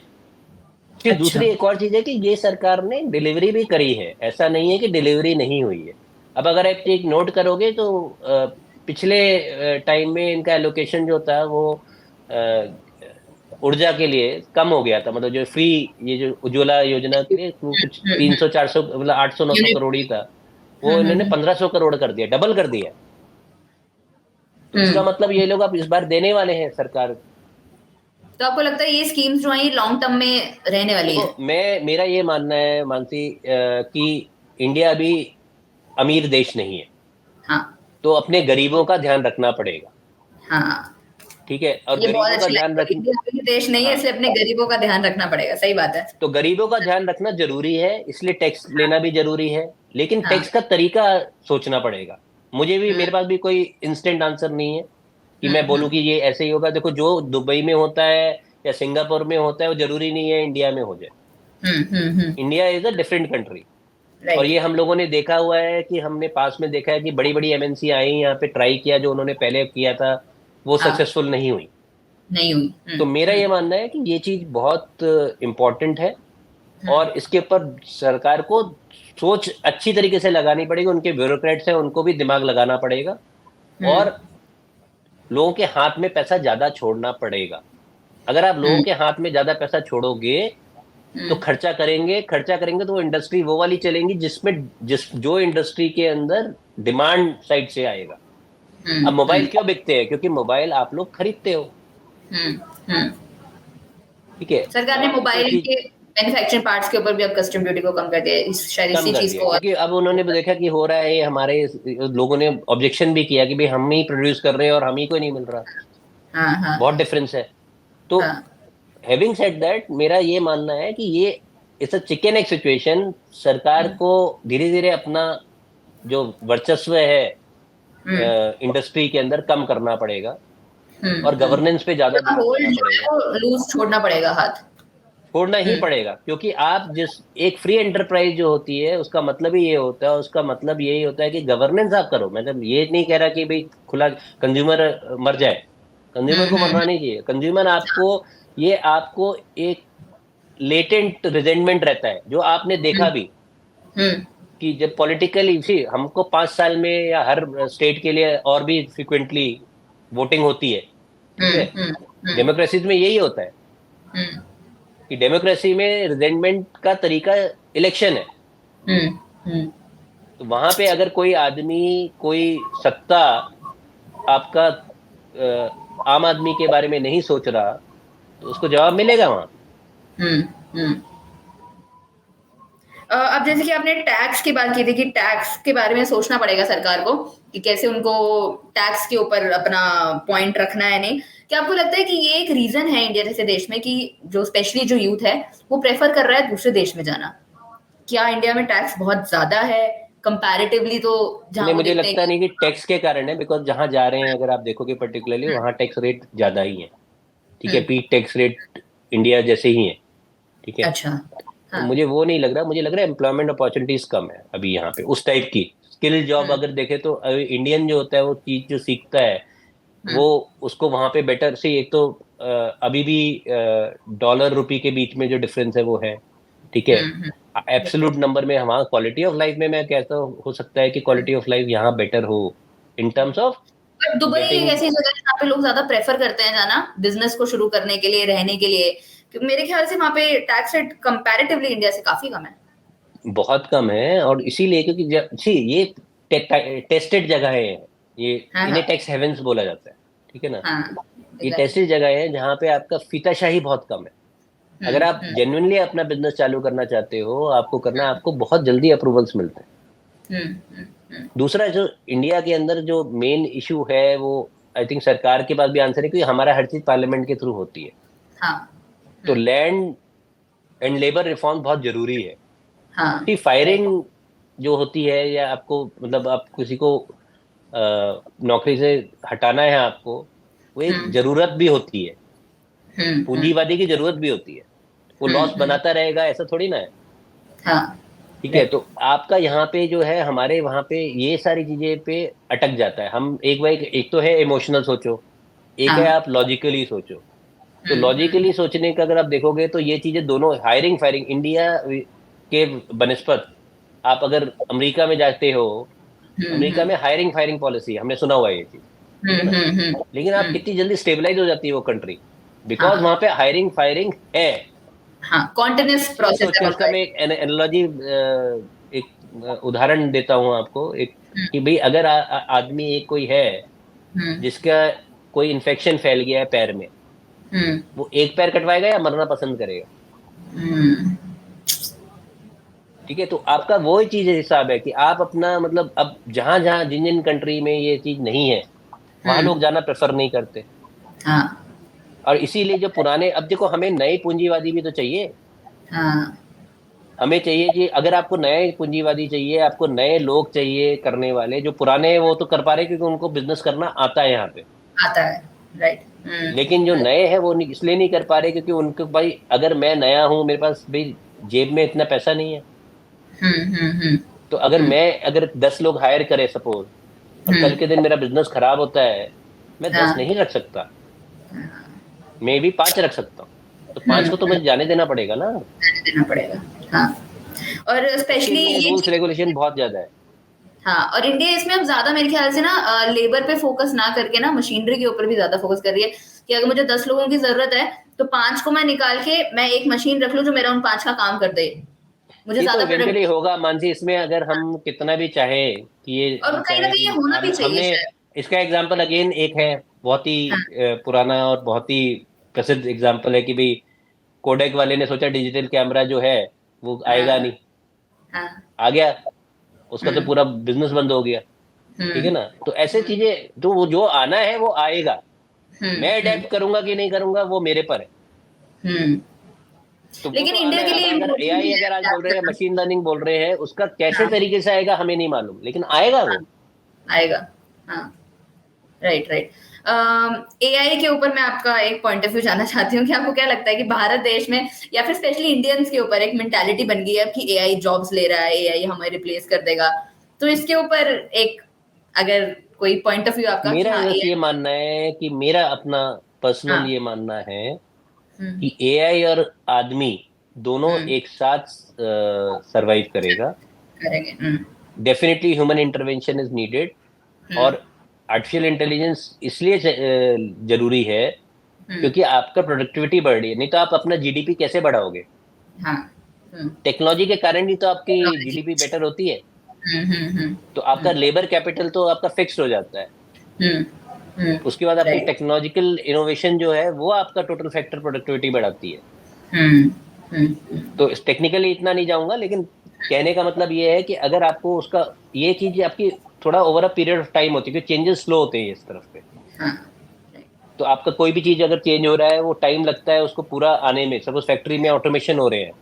फिर अच्छा। दूसरी एक और चीज है कि ये सरकार ने डिलीवरी भी करी है, ऐसा नहीं है कि डिलीवरी नहीं हुई है। अब अगर आप एक नोट करोगे तो पिछले टाइम में इनका एलोकेशन जो था वो अ, ऊर्जा के लिए कम हो गया था, मतलब जो फ्री, ये जो उज्ज्वला योजना के लिए वो कुछ हम्म। 300 400 मतलब 800 900 यूनिट। करोड़ ही था, वो इन्होंने हम्म। 1500 करोड़ कर दिया, डबल कर दिया। तो इसका हम्म। मतलब ये लोग अब इस बार देने वाले हैं सरकार। तो आपको लगता है ये स्कीम्स जो हैं ये लॉन्ग टर्म में रहने वाली देखो हैं? मेरा ये मानना है मानसी, कि इंडिया अभी अमीर देश नहीं है, हाँ तो अपने गरीबों का ध्यान रखना पड़ेगा। हाँ। ठीक है, और ये बहुत गरीबों का अच्छी ध्यान लाइन है, रख इंडिया अमीर देश नहीं है हाँ, इसलिए अपने गरीबों का ध्यान रखना पड़ेगा, सही बात है। तो गरीबों का ध्यान रखना जरूरी है, इसलिए टैक्स लेना भी जरूरी है, लेकिन हाँ। टैक्स का तरीका सोचना पड़ेगा। मुझे भी, हम्म मेरे पास भी कोई इंस्टेंट आंसर नहीं है कि मैं बोलूँ हम्म कि ये ऐसे ही होगा। देखो जो दुबई में होता है या सिंगापुर में होता है वो जरूरी नहीं है इंडिया में हो जाए। India is a different country. और राइट। ये हम लोगों ने देखा हुआ है कि हमने पास में देखा है कि बड़ी बड़ी एमएनसी आई यहाँ पे, ट्राई किया जो उन्होंने पहले किया था, वो हाँ। सक्सेसफुल नहीं हुई। नहीं हुई। तो मेरा ये मानना है कि ये चीज बहुत इम्पोर्टेंट है, हम्म और इसके ऊपर सरकार को सोच अच्छी तरीके से लगानी पड़ेगी, उनके ब्यूरोक्रेट्स हैं उनको भी दिमाग लगाना पड़ेगा, हम्म और लोगों के हाथ में पैसा ज्यादा छोड़ना पड़ेगा। अगर आप लोगों हम्म के हाथ में ज्यादा पैसा छोड़ोगे तो हम्म खर्चा करेंगे तो वो इंडस्ट्री वो वाली चलेंगी जिसमें जो इंडस्ट्री के अंदर डिमांड साइड से आएगा। अब मोबाइल हम्म क्यों बिकते हैं? क्योंकि मोबाइल आप लोग खरीदते हो। हम्म हम्म। ठीक है, सरकार ने तो मोबाइल चीज के मैन्युफैक्चरिंग पार्ट्स के ऊपर भी अब कस्टम ड्यूटी को कम कर दिया है, शायद कम इसी कर चीज दिया, को और। क्योंकि अब उन्होंने भी देखा कि हो रहा है, ये हमारे लोगों ने ऑब्जेक्शन भी किया कि भाई हम ही प्रोड्यूस कर रहे हैं और हम ही को नहीं मिल रहा, हाँ हाँ बहुत हाँ डिफरेंस है। तो हाँ। हैविंग सेड दैट, मेरा ये मानना है कि ये it's a chicken egg situation. सरकार हम्म को धीरे धीरे अपना जो वर्चस्व है हम्म इंडस्ट्री के अंदर कम करना पड़ेगा, और गवर्नेंस पे ज्यादा थोड़ा ध्यान होल्ड देना जो है पड़ेगा। वो लूज छोड़ना पड़ेगा हाथ। छोड़ना ही हम्म पड़ेगा, क्योंकि आप जिस एक फ्री एंटरप्राइज जो होती है उसका मतलब ही ये होता है, उसका मतलब यही होता है कि गवर्नेंस आप करो। मतलब ये नहीं कह रहा कि भाई खुला कंज्यूमर मर जाए, कंज्यूमर को मरना हम्म। नहीं चाहिए। कंज्यूमर आपको, ये आपको एक लेटेंट रिजेंटमेंट रहता है जो आपने देखा हम्म भी, हम्म कि जब पॉलिटिकली सी हमको 5 साल में या हर स्टेट के लिए और भी फ्रिक्वेंटली वोटिंग होती है। ठीक है, हम्म हम्म डेमोक्रेसीज में यही होता है हम्म कि डेमोक्रेसी में रिजेंटमेंट का तरीका इलेक्शन है। हम्म। तो वहां पे अगर कोई आदमी, कोई सत्ता आपका आम आदमी के बारे में नहीं सोच रहा, तो उसको जवाब मिलेगा वहां। हम्म हम्म। अब जैसे कि आपने टैक्स की बात की थी कि टैक्स के बारे में सोचना पड़ेगा सरकार को कि कैसे उनको टैक्स के ऊपर अपना पॉइंट रखना है, नहीं क्या आपको लगता है कि ये एक रीजन है इंडिया जैसे देश में कि जो स्पेशली जो यूथ है वो प्रेफर कर रहा है दूसरे देश में जाना? क्या इंडिया में टैक्स बहुत ज्यादा है कंपैरेटिवली, तो जहां नहीं, वो मुझे देखते हैं लगता कि नहीं कि टैक्स के कारण है, बिकॉज जहाँ जा रहे हैं अगर आप देखोगे पर्टिकुलरली हम्म वहाँ टैक्स रेट ज्यादा ही है। ठीक है, हम्म, पीक टैक्स रेट इंडिया जैसे ही है। ठीक है, अच्छा, तो हाँ, मुझे वो नहीं लग रहा, मुझे लग रहा है एम्प्लॉयमेंट अपॉर्चुनिटीज कम है अभी यहाँ पे उस टाइप की स्किल जॉब हम्म अगर देखे तो। इंडियन जो होता है वो चीज जो सीखता है वो हम्म उसको वहां पे बेटर से, एक तो अभी भी डॉलर रुपी के बीच में जो डिफरेंस है वो है। ठीक है, हम्म, एब्सोल्यूट नंबर में हमारा क्वालिटी ऑफ लाइफ में मैं कहता हूँ हो सकता है कि क्वालिटी ऑफ लाइफ यहाँ बेटर हो in terms of but Dubai एक गेटिंग। ऐसी जगह है जहाँ पे लोग ज्यादा प्रेफर करते हैं जाना बिजनेस को शुरू करने के लिए, रहने के लिए, क्योंकि मेरे ख्याल से वहाँ पे टैक्स रेट कंपैरेटिवली इंडिया से काफी कम है। बहुत कम है, और इसीलिए क्योंकि ये टेस्टेड जगह है ये। हाँ हाँ इन्हें टैक्स हेवेंस बोला जाता है। ठीक है ना, हाँ, ये एग्जैक्टली। टेस्टेड जगह है जहाँ पे आपका फीताशाही बहुत कम है। अगर आप हम्म जेन्युइनली अपना बिजनेस चालू करना चाहते हो, आपको करना है, आपको बहुत जल्दी अप्रूवल्स मिलते हैं। हम्म, दूसरा जो इंडिया के अंदर जो मेन इशू है वो, आई थिंक सरकार के पास भी आंसर है, क्योंकि हमारा हर चीज पार्लियामेंट के थ्रू होती है। हाँ तो हम्म, लैंड एंड लेबर रिफॉर्म बहुत जरूरी है। हाँ, कि राइट, फायरिंग जो होती है, या आपको मतलब आप किसी को नौकरी से हटाना है आपको, वो एक हम्म जरूरत भी होती है, हम्म, पूंजीवादी की जरूरत भी होती है। वो लॉस हम्म, बनाता रहेगा ऐसा थोड़ी ना है। हाँ, ठीक है, राइट, तो आपका यहाँ पे जो है, हमारे वहाँ पे ये सारी चीजें पे अटक जाता है। हम एक बार, एक तो है इमोशनल सोचो, एक है हाँ, आप लॉजिकली सोचो। तो लॉजिकली सोचने का अगर आप देखोगे तो ये चीजें दोनों, हायरिंग फायरिंग इंडिया के बनस्पत, आप अगर अमेरिका में जाते हो, अमेरिका हम्म, में हायरिंग फायरिंग पॉलिसी हमने सुना हुआ है ये चीज। ठीक है ना, लेकिन आप हम्म, कितनी जल्दी स्टेबलाइज हो जाती है वो कंट्री, बिकॉज हाँ वहां पे हायरिंग फायरिंग है। हाँ, कॉन्टिन्यूस सीधे प्रोसेस है सोचो, इसका उनका। मैं एक एनालॉजी, एक उदाहरण देता हूँ आपको एक, हम्म कि भाई अगर आदमी एक कोई है हम्म जिसका कोई इन्फेक्शन फैल गया है पैर में, हम्म वो एक पैर कटवाएगा या मरना पसंद करेगा? हम्म ठीक है, तो आपका वो ही चीज हिसाब है कि आप अपना मतलब, अब जहां जहां जिन जिन कंट्री में ये चीज नहीं है वहां हम्म, लोग जाना प्रेफर नहीं करते। हाँ और इसीलिए जो पुराने, अब देखो हमें नए पूंजीवादी भी तो चाहिए। हाँ, हमें चाहिए कि अगर आपको नए पूंजीवादी चाहिए, आपको नए लोग चाहिए करने वाले, जो पुराने हैं वो तो कर पा रहे क्योंकि उनको बिजनेस करना आता है यहाँ पे। आता है, राइट, लेकिन जो नए हैं वो इसलिए नहीं कर पा रहे क्योंकि उनको भाई, अगर मैं नया हूं, मेरे पास भाई जेब में इतना पैसा नहीं है। हम्म तो अगर 10 लोग हायर करे सपोज, और कल हम्म, के दिन मेरा बिजनेस खराब होता है, मैं 10 हाँ, नहीं रख सकता, मैं भी 5 रख सकता हूँ। तो 5 को तो हम्म, मुझे जाने देना पड़ेगा ना। देना पड़ेगा, हाँ। और उसके स्पेशली लिए ये रूल्स चीज, रेगुलेशन बहुत ज्यादा है। हाँ, और इंडिया इसमें अब ज्यादा मेरे ख्याल से ना लेबर पे फोकस ना करके ना मशीनरी के ऊपर भी ज्यादा फोकस कर रही है कि अगर मुझे 10 लोगों की जरूरत है तो 5 को मैं निकाल के मैं एक मशीन रख लूं जो मेरा उन 5 का काम कर दे, मुझे ये तो ज्यादा इवेंचुअली प्रोडक्टिव। होगा मानसी, इसमें अगर हम कितना भी चाहे कि और ये कहीं ना चाहे कहीं कि ये होना भी चाहिए हमने, शायद। इसका एग्जांपल अगेन एक है, बहुत ही हाँ पुराना और बहुत ही प्रसिद्ध एग्जांपल है कि भाई कोडेक वाले ने सोचा डिजिटल कैमरा जो है वो आएगा हाँ नहीं, हाँ, आ गया, उसका तो हम्म पूरा बिजनेस बंद हो गया। ठीक है हम्म ना, तो ऐसे चीजें तो वो जो आना है वो आएगा। हम्म मैं हम्म अडेप्ट करूंगा कि नहीं करूंगा वो मेरे पर है। हम्म तो वो लेकिन तो आना इंडिया है। के अब लिए अगर इम्पोर्टेंट एआई भी है अगर आज बोल adapt रहे हैं, करना। मशीन लर्निंग बोल रहे हैं, उसका कैसे हाँ तरीके से आएगा हमें नहीं मालूम, लेकिन आएगा हाँ, वो। आएगा, हाँ, राइट राइट। एआई के ऊपर मैं आपका एक पॉइंट ऑफ व्यू जानना चाहती हूँ कि आपको क्या लगता है कि भारत देश में या फिर स्पेशली इंडियंस के ऊपर एक मेंटालिटी बन गई है अब कि एआई जॉब्स ले रहा है, एआई हमें रिप्लेस कर देगा, तो इसके ऊपर एक अगर कोई पॉइंट ऑफ व्यू आपका कि मेरा हाँ बस ये एआई। मानना है कि मेरा अपना पर्सनल हाँ, ये मानना है हम्म कि एआई और आदमी दोनों हम्म, एक साथ सरवाइव करेगा। करेंगे, definitely human intervention is needed. Hmm और आर्टिफिशियल इंटेलिजेंस इसलिए जरूरी है हम्म, क्योंकि आपका प्रोडक्टिविटी बढ़ रही है, नहीं तो आप अपना जीडीपी कैसे बढ़ाओगे? हाँ, टेक्नोलॉजी के कारण ही तो आपकी टेक्नोलॉजी, जीडीपी बेटर होती है। हम्म तो आपका लेबर कैपिटल तो आपका फिक्स्ड हो जाता है। हम्म हम्म, उसके बाद आपकी राइट, टेक्नोलॉजिकल इनोवेशन जो है वो आपका टोटल फैक्टर प्रोडक्टिविटी बढ़ाती है। हम्म तो टेक्निकली इतना नहीं जाऊंगा, लेकिन कहने का मतलब ये है कि अगर आपको उसका, ये चीज आपकी थोड़ा over a period of time होती है, क्योंकि चेंजेस स्लो होते हैं इस तरफ पे। हाँ, तो आपका कोई भी चीज अगर चेंज हो रहा है वो टाइम लगता है उसको पूरा आने में। सपोज फैक्ट्री में ऑटोमेशन हो रहे हैं,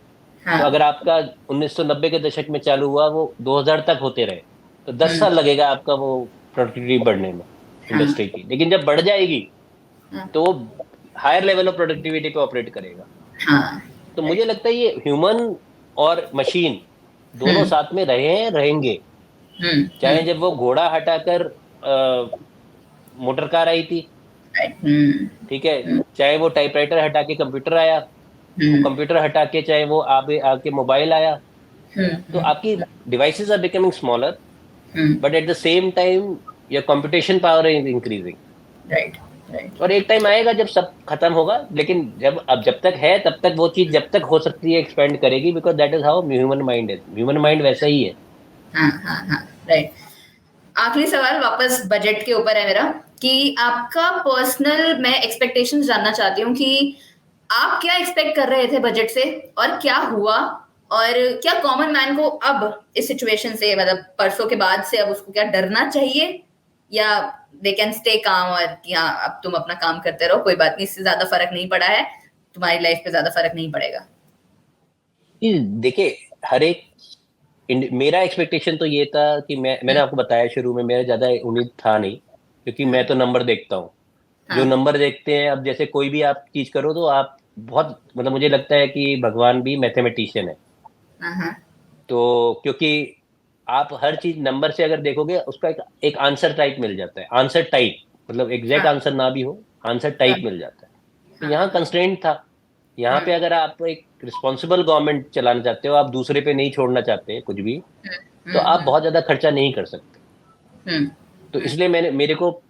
हाँ। तो अगर आपका 1990 के दशक में चालू हुआ वो 2000 तक होते रहे, तो 10 हम्म। साल लगेगा आपका वो प्रोडक्टिविटी बढ़ने में हाँ। इंडस्ट्री की। लेकिन जब बढ़ जाएगी हाँ। तो वो हायर लेवल ऑफ प्रोडक्टिविटी पे ऑपरेट करेगा। हाँ। तो मुझे राइट। लगता है ये ह्यूमन और मशीन दोनों हम्म। साथ में रहे हैं, रहेंगे। हम्म। चाहे जब वो घोड़ा हटाकर मोटर कार आई थी, राइट। हम्म। ठीक है, हम्म। चाहे वो टाइपराइटर हटा के कंप्यूटर आया, वो हम्म। कंप्यूटर हटा के चाहे वो आगे आके मोबाइल आया, तो हम्म। आपकी devices are becoming smaller, hmm. But at the same time your computation power is increasing. Right. Right. और एक टाइम आएगा जब सब खत्म होगा, लेकिन जब तक है तब तक वो चीज जब तक हो सकती है एक्सपेंड करेगी, because that is how human mind है। ह्यूमन माइंड वैसा ही है। हाँ। हाँ। हाँ। राइट। आखिरी सवाल वापस बजट के ऊपर है मेरा, कि आपका पर्सनल, मैं एक्सपेक्टेशंस जानना चाहती हूँ कि आप क्या एक्सपेक्ट कर रहे थे बजट से और क्या हुआ, और क्या कॉमन मैन को अब इस सिचुएशन से, मतलब परसों के बाद से, अब उसको क्या डरना चाहिए, या दे कैन स्टे काम, और कि हाँ अब तुम अपना काम करते रहो, कोई बात नहीं, इससे ज्यादा फर्क नहीं पड़ा है, तुम्हारी लाइफ पे ज्यादा फर्क नहीं पड़ेगा। देखिए, हर एक मेरा एक्सपेक्टेशन तो ये था कि मैंने आपको बताया शुरू में, मेरा ज्यादा उम्मीद था नहीं, क्योंकि मैं तो नंबर देखता हूँ। जो हाँ। नंबर देखते हैं, अब जैसे कोई भी आप चीज करो तो आप बहुत, मतलब मुझे लगता है कि भगवान भी मैथमेटिशियन है। हाँ। हाँ। तो क्योंकि आप हर चीज नंबर से अगर देखोगे उसका एक आंसर टाइप मिल जाता है। आंसर टाइप मतलब एग्जैक्ट हाँ। आंसर ना भी हो, आंसर टाइप हाँ। मिल जाता है। तो हाँ। यहाँ हाँ। कंस्ट्रेंट था। यहाँ पे अगर आप एक रिस्पॉन्सिबल गवर्नमेंट चलाना चाहते हो, आप दूसरे पे नहीं छोड़ना चाहते कुछ भी, तो हम्म। आप बहुत ज्यादा खर्चा नहीं कर सकते। हम्म। तो हम्म। इसलिए मेरे को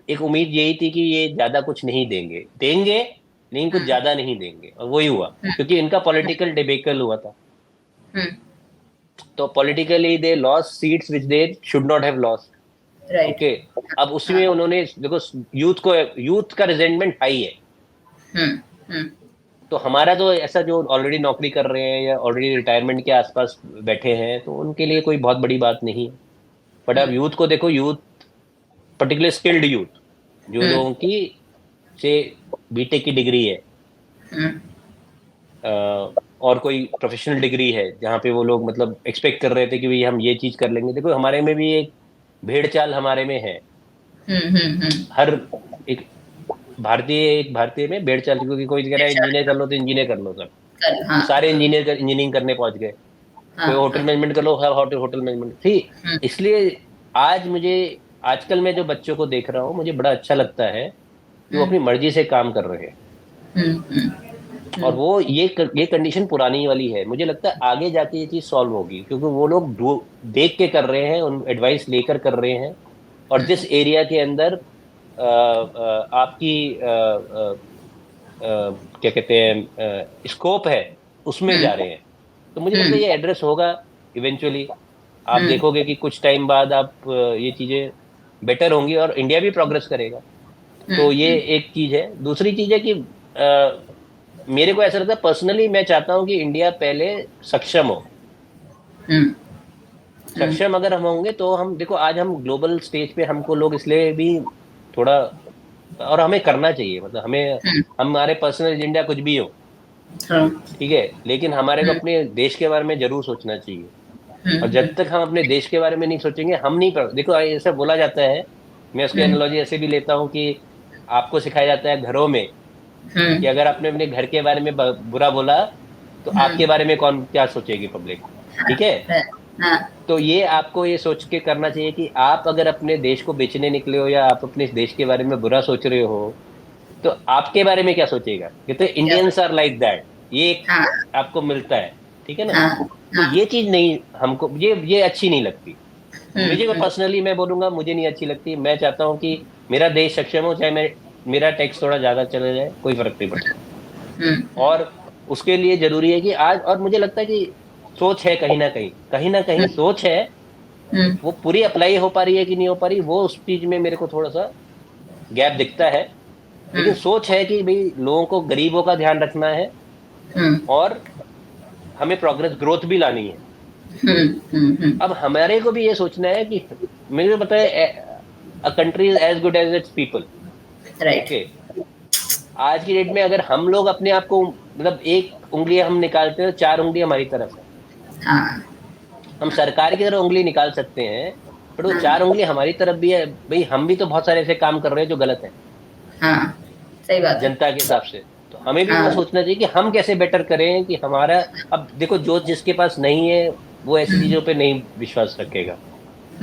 एक उम्मीद यही थी कि ये ज्यादा कुछ नहीं देंगे, लेकिन कुछ हम्म। ज्यादा नहीं देंगे, और वही हुआ, क्योंकि इनका पॉलिटिकल डिबेकल हुआ था। हम्म। तो politically they lost seats which they should not have lost. Right. Okay, अब हाँ। उसमें उन्होंने देखो, यूथ का रिजेंटमेंट हाई है। हम्म। हम्म। तो हमारा तो ऐसा, जो ऑलरेडी नौकरी कर रहे हैं या ऑलरेडी रिटायरमेंट के आसपास बैठे हैं, तो उनके लिए कोई बहुत बड़ी बात नहीं है। बट अब हम्म। यूथ को देखो, यूथ पर्टिकुलर स्किल्ड यूथ, जो हम्म। लोगों की से बीटेक की डिग्री है, हम्म। अ, और कोई प्रोफेशनल डिग्री है, जहाँ पे वो लोग मतलब एक्सपेक्ट कर रहे थे कि भाई हम ये चीज कर लेंगे। देखो, हमारे में भी एक भेड़ चाल हमारे में है। हम्म। हर एक एक भारतीय में भेड़ चाल, क्योंकि कोई कह रहा है इंजीनियर कर लो तो इंजीनियर कर लो सब, कल। हाँ। तो सारे इंजीनियरिंग करने पहुंच गए। हाँ। कोई होटल हाँ। मैनेजमेंट कर लो, हर होटल मैनेजमेंट थी। हम्म। इसलिए आज मुझे, आजकल मैं जो बच्चों को देख रहा हूँ, मुझे बड़ा अच्छा लगता है कि वो हम्म। अपनी मर्जी से काम कर रहे हैं। हम्म। और हम्म। वो ये कंडीशन पुरानी वाली है। मुझे लगता है आगे जाके ये चीज सॉल्व होगी, क्योंकि वो लोग देख के कर रहे हैं, उन एडवाइस लेकर कर रहे हैं। और जिस एरिया के अंदर आपकी क्या कहते हैं स्कोप है, उसमें हम्म। जा रहे हैं। तो मुझे लगता है हम्म। ये एड्रेस होगा इवेंचुअली। आप हम्म। देखोगे कि कुछ टाइम बाद आप ये चीजें बेटर होंगी और इंडिया भी प्रोग्रेस करेगा। तो ये हम्म। एक चीज है। दूसरी चीज है कि मेरे को ऐसा लगता है, पर्सनली मैं चाहता हूँ कि इंडिया पहले सक्षम हो। हम्म। हम्म। सक्षम अगर हम होंगे तो हम देखो, आज हम ग्लोबल स्टेज पे, हमको लोग इसलिए भी थोड़ा, और हमें करना चाहिए, मतलब हमें, हम्म। हमारे पर्सनल एजेंडा कुछ भी हो, हाँ। ठीक है, लेकिन हमारे को हम्म। अपने देश के बारे में जरूर सोचना चाहिए। और हम्म। जब तक हम अपने देश के बारे में नहीं सोचेंगे, हम नहीं पर देखो, ऐसा बोला जाता है, मैं उसकी हम्म। एनालॉजी ऐसे भी लेता हूँ कि आपको सिखाया जाता है घरों में कि हम्म। अगर आपने अपने घर के बारे में बुरा बोला, तो हम्म। आपके बारे में कौन क्या सोचेगी पब्लिक। ठीक है, हाँ। हाँ। तो ये आपको ये सोच के करना चाहिए कि आप अगर अपने देश को बेचने निकले हो, या आप अपने देश के बारे में बुरा सोच रहे हो, तो आपके बारे में क्या सोचेगा। कहते क्या इंडियंस सोच। आर लाइक दैट, ये एक हाँ। आपको मिलता है, ठीक है ना। हाँ। तो हाँ। ये चीज नहीं, हमको ये अच्छी नहीं लगती। मुझे हम्म। पर्सनली मैं बोलूंगा, मुझे नहीं अच्छी लगती। मैं चाहता हूँ कि मेरा देश सक्षम हो, चाहे मेरा टैक्स थोड़ा ज्यादा चला जाए, कोई फर्क नहीं पड़ता। हम्म। और उसके लिए जरूरी है कि आज, और मुझे लगता है कि सोच है, कहीं ना कहीं सोच है। हम्म। वो पूरी अप्लाई हो पा रही है कि नहीं हो पा रही, वो उस चीज में मेरे को थोड़ा सा गैप दिखता है। लेकिन हम्म। सोच है कि भाई लोगों को, गरीबों का ध्यान रखना है, हम्म। और हमें प्रोग्रेस ग्रोथ भी लानी है। हम्म। अब हमारे को भी ये सोचना है कि मुझे पता है, a country is as good as its people. Right. Okay, आज की डेट में अगर हम लोग अपने आप को मतलब एक उंगली हम निकालते हैं तो 4 उंगली हमारी तरफ है। हाँ हम सरकार की तरफ उंगली निकाल सकते हैं, पर वो हाँ 4 उंगली हमारी तरफ भी है। भाई हम भी तो बहुत सारे ऐसे काम कर रहे हैं जो गलत है हाँ, सही बात है। जनता के हिसाब से। तो हमें भी वो हाँ। सोचना चाहिए कि हम कैसे बेटर करें कि हमारा, अब देखो जो जिसके पास नहीं है वो ऐसी हम्म चीजों पे नहीं विश्वास रखेगा।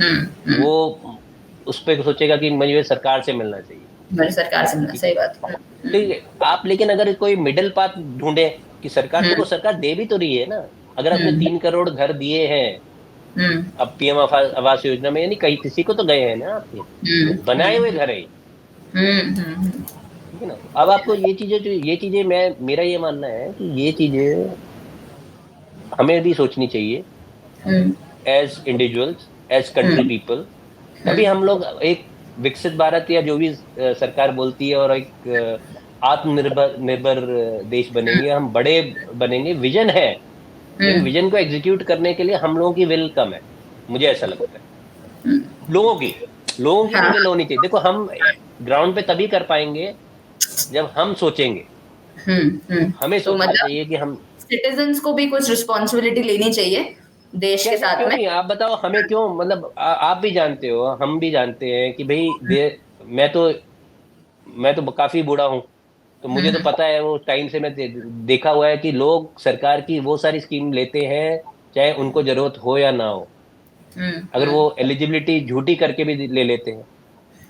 हम्म। वो उस पे सोचेगा कि मुझे सरकार से मिलना चाहिए। हमारी सरकार से मिलना, ठीक सही बात है। ठीक है आप, लेकिन अगर कोई मिडिल पाथ ढूंढे कि सरकार, देखो हम्म सरकार दे भी तो रही है ना। अगर आपने हम्म 3 करोड़ घर दिए हैं हम्म अब पीएम आवास योजना में, यानी कहीं किसी को तो गए हैं ना आपके, तो बनाए हुए हम्म घर है ये, हम्म। ठीक है ना। अब आपको ये चीजें मैं, मेरा ये मानना है कि ये चीजें हमें भी सोचनी चाहिए हम्म एज इंडिविजुअल्स, एज कंट्री हम्म पीपल। तभी हम्म हम लोग एक विकसित भारत या जो भी सरकार बोलती है, और एक आत्मनिर्भर निर्भर देश बनेंगे, हम बड़े बनेंगे। विजन है, लेकिन हम्म विजन को एग्जीक्यूट करने के लिए हम लोगों की विल कम है, मुझे ऐसा लगता है। हम्म। लोगों की लोगों की भी हाँ। विल होनी चाहिए। देखो हम ग्राउंड पे तभी कर पाएंगे जब हम सोचेंगे। हमें तो सोचना मतलब चाहिए कि हम सिटीजन्स को भी कुछ रिस्पॉन्सिबिलिटी लेनी चाहिए देश के कैसे, साथ क्यों में। नहीं, आप बताओ हमें क्यों, मतलब आप भी जानते हो, हम भी जानते हैं कि भाई मैं तो काफी बूढ़ा हूँ, तो मुझे तो हम्म पता है वो टाइम से मैं देखा हुआ है कि लोग सरकार की वो सारी स्कीम लेते हैं, चाहे उनको जरूरत हो या ना हो। अगर वो हम्म। एलिजिबिलिटी झूठी करके भी ले लेते हैं।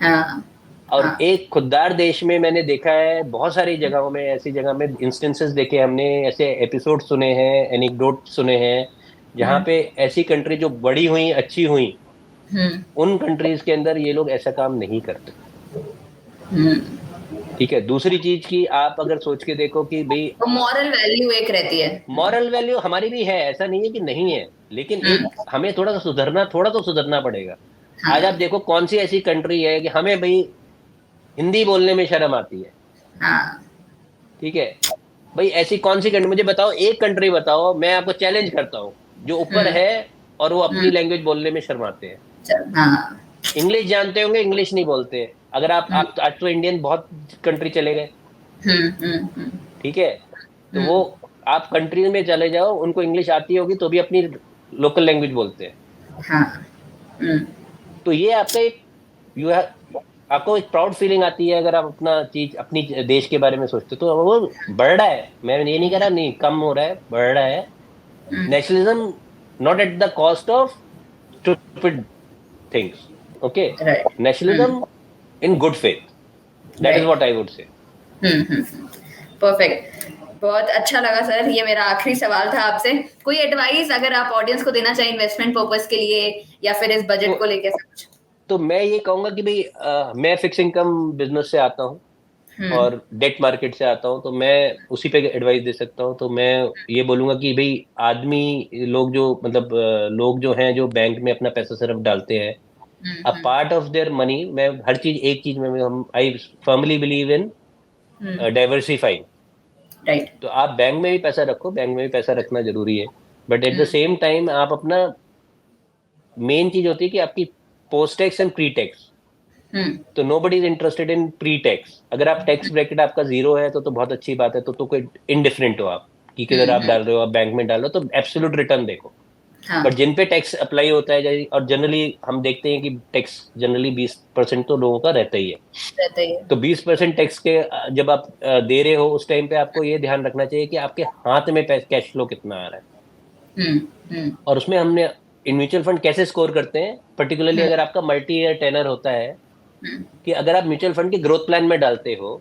हाँ और हाँ। एक खुददार देश में मैंने देखा है, बहुत सारी जगहों में, ऐसी जगह में इंस्टेंसेस देखे हमने, ऐसे एपिसोड सुने हैं, एनेक्डोट सुने हैं, जहाँ हम्म पे ऐसी कंट्री जो बड़ी हुई अच्छी हुई, हम्म उन कंट्रीज के अंदर ये लोग ऐसा काम नहीं करते। हम्म। ठीक है, दूसरी चीज की आप अगर सोच के देखो कि भाई तो मॉरल वैल्यू एक रहती है। मॉरल वैल्यू हमारी भी है, ऐसा नहीं है कि नहीं है, लेकिन हम्म। एक हमें थोड़ा तो सुधरना पड़ेगा। आज आप हाँ देखो कौन सी ऐसी कंट्री है कि हमें भाई हिंदी बोलने में शर्म आती है। हाँ। ठीक है, भाई ऐसी कौन सी कंट्री, मुझे बताओ एक कंट्री बताओ, मैं आपको चैलेंज करता हूँ, जो ऊपर हम्म है और वो अपनी हम्म। लैंग्वेज बोलने में शर्माते हैं। चल हाँ। इंग्लिश जानते होंगे, इंग्लिश नहीं बोलते। अगर हम्म आप आज तो इंडियन बहुत कंट्री चले गए, हम्म। ठीक है, तो वो हम्म। आप कंट्री में चले जाओ, उनको इंग्लिश आती होगी तो भी अपनी लोकल लैंग्वेज बोलते हैं। हाँ। हम्म तो ये आपका एक यू आपको एक प्राउड फीलिंग आती है अगर आप अपना चीज अपनी देश के बारे में सोचते हो, तो वो बढ़ रहा है। मैं ये नहीं कह रहा नहीं कम हो रहा है, बढ़ रहा है। Hmm. Nationalism not at the cost of stupid things, okay, right. Nationalism in good faith, that is right. What I would say. Perfect. बहुत अच्छा लगा सर, ये मेरा आखिरी सवाल था आपसे। कोई एडवाइस अगर आप ऑडियंस को देना चाहें इन्वेस्टमेंट पर्पस के लिए, या फिर इस बजट को तो लेके सब कुछ। तो मैं ये कहूंगा कि भाई मैं फिक्स इनकम बिजनेस से आता हूँ हम्म और डेट मार्केट से आता हूँ, तो मैं उसी पे एडवाइस दे सकता हूँ। तो मैं ये बोलूंगा कि भाई आदमी, लोग जो मतलब लोग जो हैं जो बैंक में अपना पैसा सिर्फ डालते हैं, अ हम्म पार्ट ऑफ देयर मनी, मैं हर चीज एक चीज में हम I firmly believe in hmm. Diversifying. Right. तो आप बैंक में भी पैसा रखो, बैंक में भी पैसा रखना जरूरी है, but at the hmm same time आप अपना, मेन चीज होती है कि आपकी post tax and pre tax. Hmm तो nobody is interested in pre tax. अगर आप टैक्स ब्रैकेट आपका जीरो है तो बहुत अच्छी बात है, तो कोई इनडिफरेंट हो आप कि किधर आप हम्म। डाल रहे हो, आप बैंक में डाल रहे हो तो एब्सोल्यूट रिटर्न देखो। हाँ। बट जिन पे टैक्स अप्लाई होता है और जनरली हम देखते हैं कि टैक्स जनरली 20% तो लोगों का रहता ही है। रहता ही है। तो 20% टैक्स के जब आप दे रहे हो, उस टाइम पे आपको ये ध्यान रखना चाहिए कि आपके हाथ में कैश फ्लो कितना आ रहा है। हम्म हम्म और उसमें हमने इन म्यूचुअल फंड कैसे स्कोर करते हैं, पर्टिकुलरली हम्म अगर आपका मल्टी ईयर टेनर होता है, हम्म कि अगर आप म्यूचुअल फंड के ग्रोथ प्लान में डालते हो,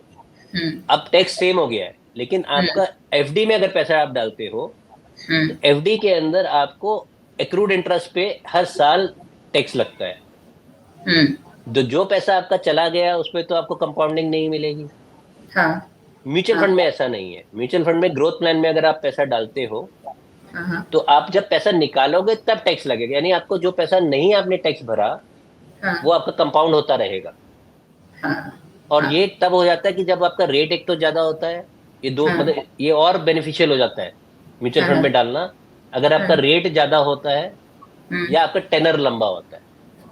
हम्म अब टैक्स सेम हो गया है, लेकिन हम्म आपका एफडी में अगर पैसा आप डालते हो, तो हम्म एफडी के अंदर आपको एक्रूड इंटरेस्ट पे हर साल टैक्स लगता है। हम्म। तो जो पैसा आपका चला गया उस पर तो आपको कंपाउंडिंग नहीं मिलेगी। हाँ म्यूचुअल हाँ फंड में ऐसा नहीं है। म्यूचुअल फंड में ग्रोथ प्लान में अगर आप पैसा डालते हो, हाँ हाँ तो आप जब पैसा निकालोगे तब टैक्स लगेगा, यानी आपको जो पैसा नहीं आपने टैक्स भरा हाँ वो आपका कंपाउंड होता रहेगा। हाँ और हाँ ये तब हो जाता है कि जब आपका रेट एक तो ज्यादा होता है, ये दो हाँ मतलब ये और बेनिफिशियल हो जाता है म्यूचुअल फंड हाँ में डालना, अगर आपका हाँ। रेट ज्यादा होता है हम्म या आपका टेनर लंबा होता है।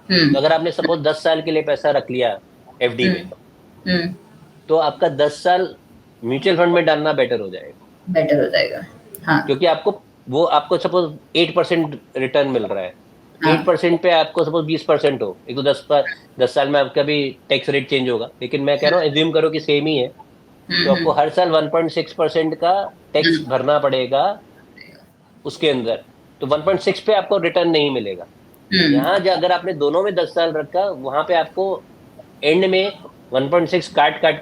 हम्म तो अगर आपने सपोज 10 साल के लिए पैसा रख लिया एफडी हम्म में, हम्म तो आपका 10 साल म्यूचुअल फंड में डालना बेटर हो जाएगा, बेटर हो जाएगा। हाँ क्योंकि आपको सपोज 8% रिटर्न मिल रहा है, हाँ। 8% पे आपको सपोज 20% हो, एक तो 10 साल में आपका भी टैक्स रेट चेंज होगा, लेकिन मैं कह रहा हूँ एज्यूम करो कि सेम ही है, तो आपको हम्म। हर साल 1.6% का टैक्स हम्म। भरना पड़ेगा उसके अंदर। तो 1.6 पे आपको रिटर्न नहीं मिलेगा। हम्म। यहाँ अगर आपने दोनों में 10 साल रखा, वहां पे आपको एंड में 1.6 काट काट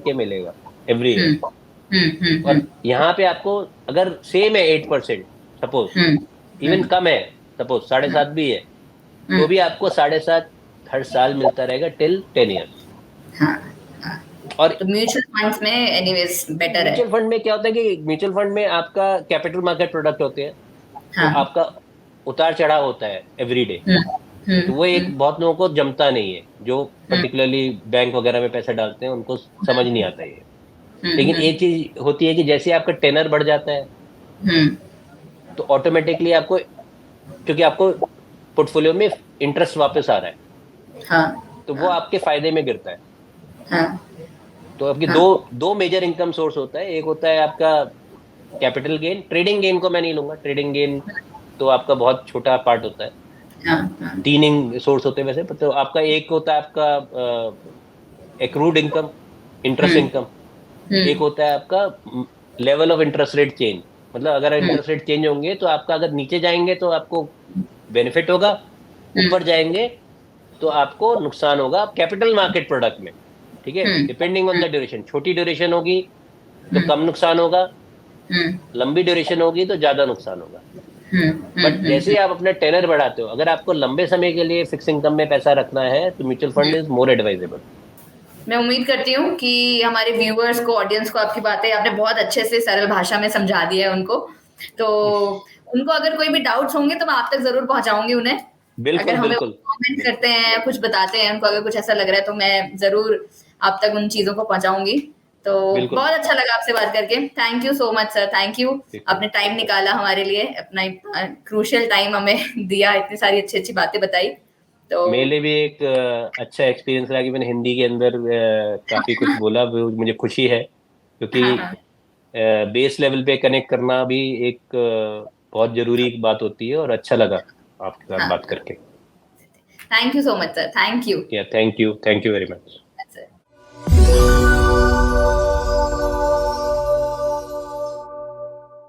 के मिलेगा एवरी ईयर। हम्म। और यहाँ पे आपको अगर सेम है 8%, सपोज हम्म। इवन हम्म। कम है, सपोज 7.5 भी है, तो हम्म। भी आपको 7.5 हर साल मिलता रहेगा टिल 10 ईयर्स। हाँ हाँ। और तो म्यूचुअल फंड्स में एनीवेज बेटर है। म्यूचुअल फंड में क्या होता है कि म्यूचुअल फंड में आपका कैपिटल मार्केट प्रोडक्ट होते हैं, तो हाँ। आपका उतार चढ़ाव होता है एवरी डे। हम्म। तो वो एक बहुत लोगों को जमता नहीं है, जो हम्म। पर्टिकुलरली बैंक वगैरह में पैसा डालते हैं, उनको समझ नहीं आता ये। लेकिन हम्म। एक चीज होती है कि जैसे आपका टेनर बढ़ जाता है, हम्म। तो ऑटोमेटिकली आपको, क्योंकि आपको पोर्टफोलियो में इंटरेस्ट वापस आ रहा है, हाँ तो वो हाँ आपके फायदे में गिरता है। हाँ तो आपकी दो हाँ। दो मेजर इनकम सोर्स होता है, एक होता है आपका कैपिटल गेन, ट्रेडिंग गेन को मैं नहीं लूंगा, ट्रेडिंग गेन तो आपका बहुत छोटा पार्ट होता है। हाँ हाँ। तीन सोर्स होते हैं वैसे, तो आपका एक होता है आपका एक्रूड इनकम, इंटरेस्ट हम्म। इनकम। एक हम्म। होता है आपका level of interest rate change, मतलब अगर हम्म। इंटरेस्ट रेट चेंज होंगे तो आपका, अगर नीचे जाएंगे तो आपको बेनिफिट होगा, ऊपर हम्म। जाएंगे तो आपको नुकसान होगा कैपिटल मार्केट प्रोडक्ट में। ठीक है, हम्म। डिपेंडिंग ऑन द ड्यूरेशन, छोटी ड्यूरेशन होगी तो हम्म। कम नुकसान होगा, हम्म। लंबी ड्यूरेशन होगी तो ज्यादा नुकसान होगा। हम्म। बट जैसे ही आप अपना टेनर बढ़ाते हो, अगर आपको लंबे समय के लिए फिक्स इनकम में पैसा रखना है, तो mutual fund is more advisable. मैं उम्मीद करती हूँ कि हमारे व्यूअर्स को, ऑडियंस को आपकी बातें आपने बहुत अच्छे से सरल भाषा में समझा दिया है उनको। तो उनको अगर कोई भी डाउट्स होंगे तो मैं आप तक जरूर पहुंचाऊंगी उन्हें। अगर बिल्कुल हमें बिल्कुल कमेंट बिल्कुल करते हैं या कुछ बताते हैं उनको, अगर कुछ ऐसा लग रहा है तो मैं जरूर आप तक उन चीजों को पहुंचाऊंगी। तो बिल्कुल। बहुत अच्छा लगा आपसे बात करके। Thank you so much sir, thank you. बिल्कुल आपने टाइम निकाला हमारे लिए, अपना क्रूशियल टाइम हमें दिया, इतनी सारी अच्छी अच्छी बातें बताई। तो मेरे लिए भी एक अच्छा एक्सपीरियंस रहा कि मैंने हिंदी के अंदर काफी कुछ बोला, वो मुझे खुशी है, क्योंकि हाँ हाँ बेस लेवल पे कनेक्ट करना भी एक बहुत जरूरी बात होती है, और अच्छा लगा आपके साथ हाँ। बात करके। Thank you so much sir, thank you. या थैंक यू वेरी मच।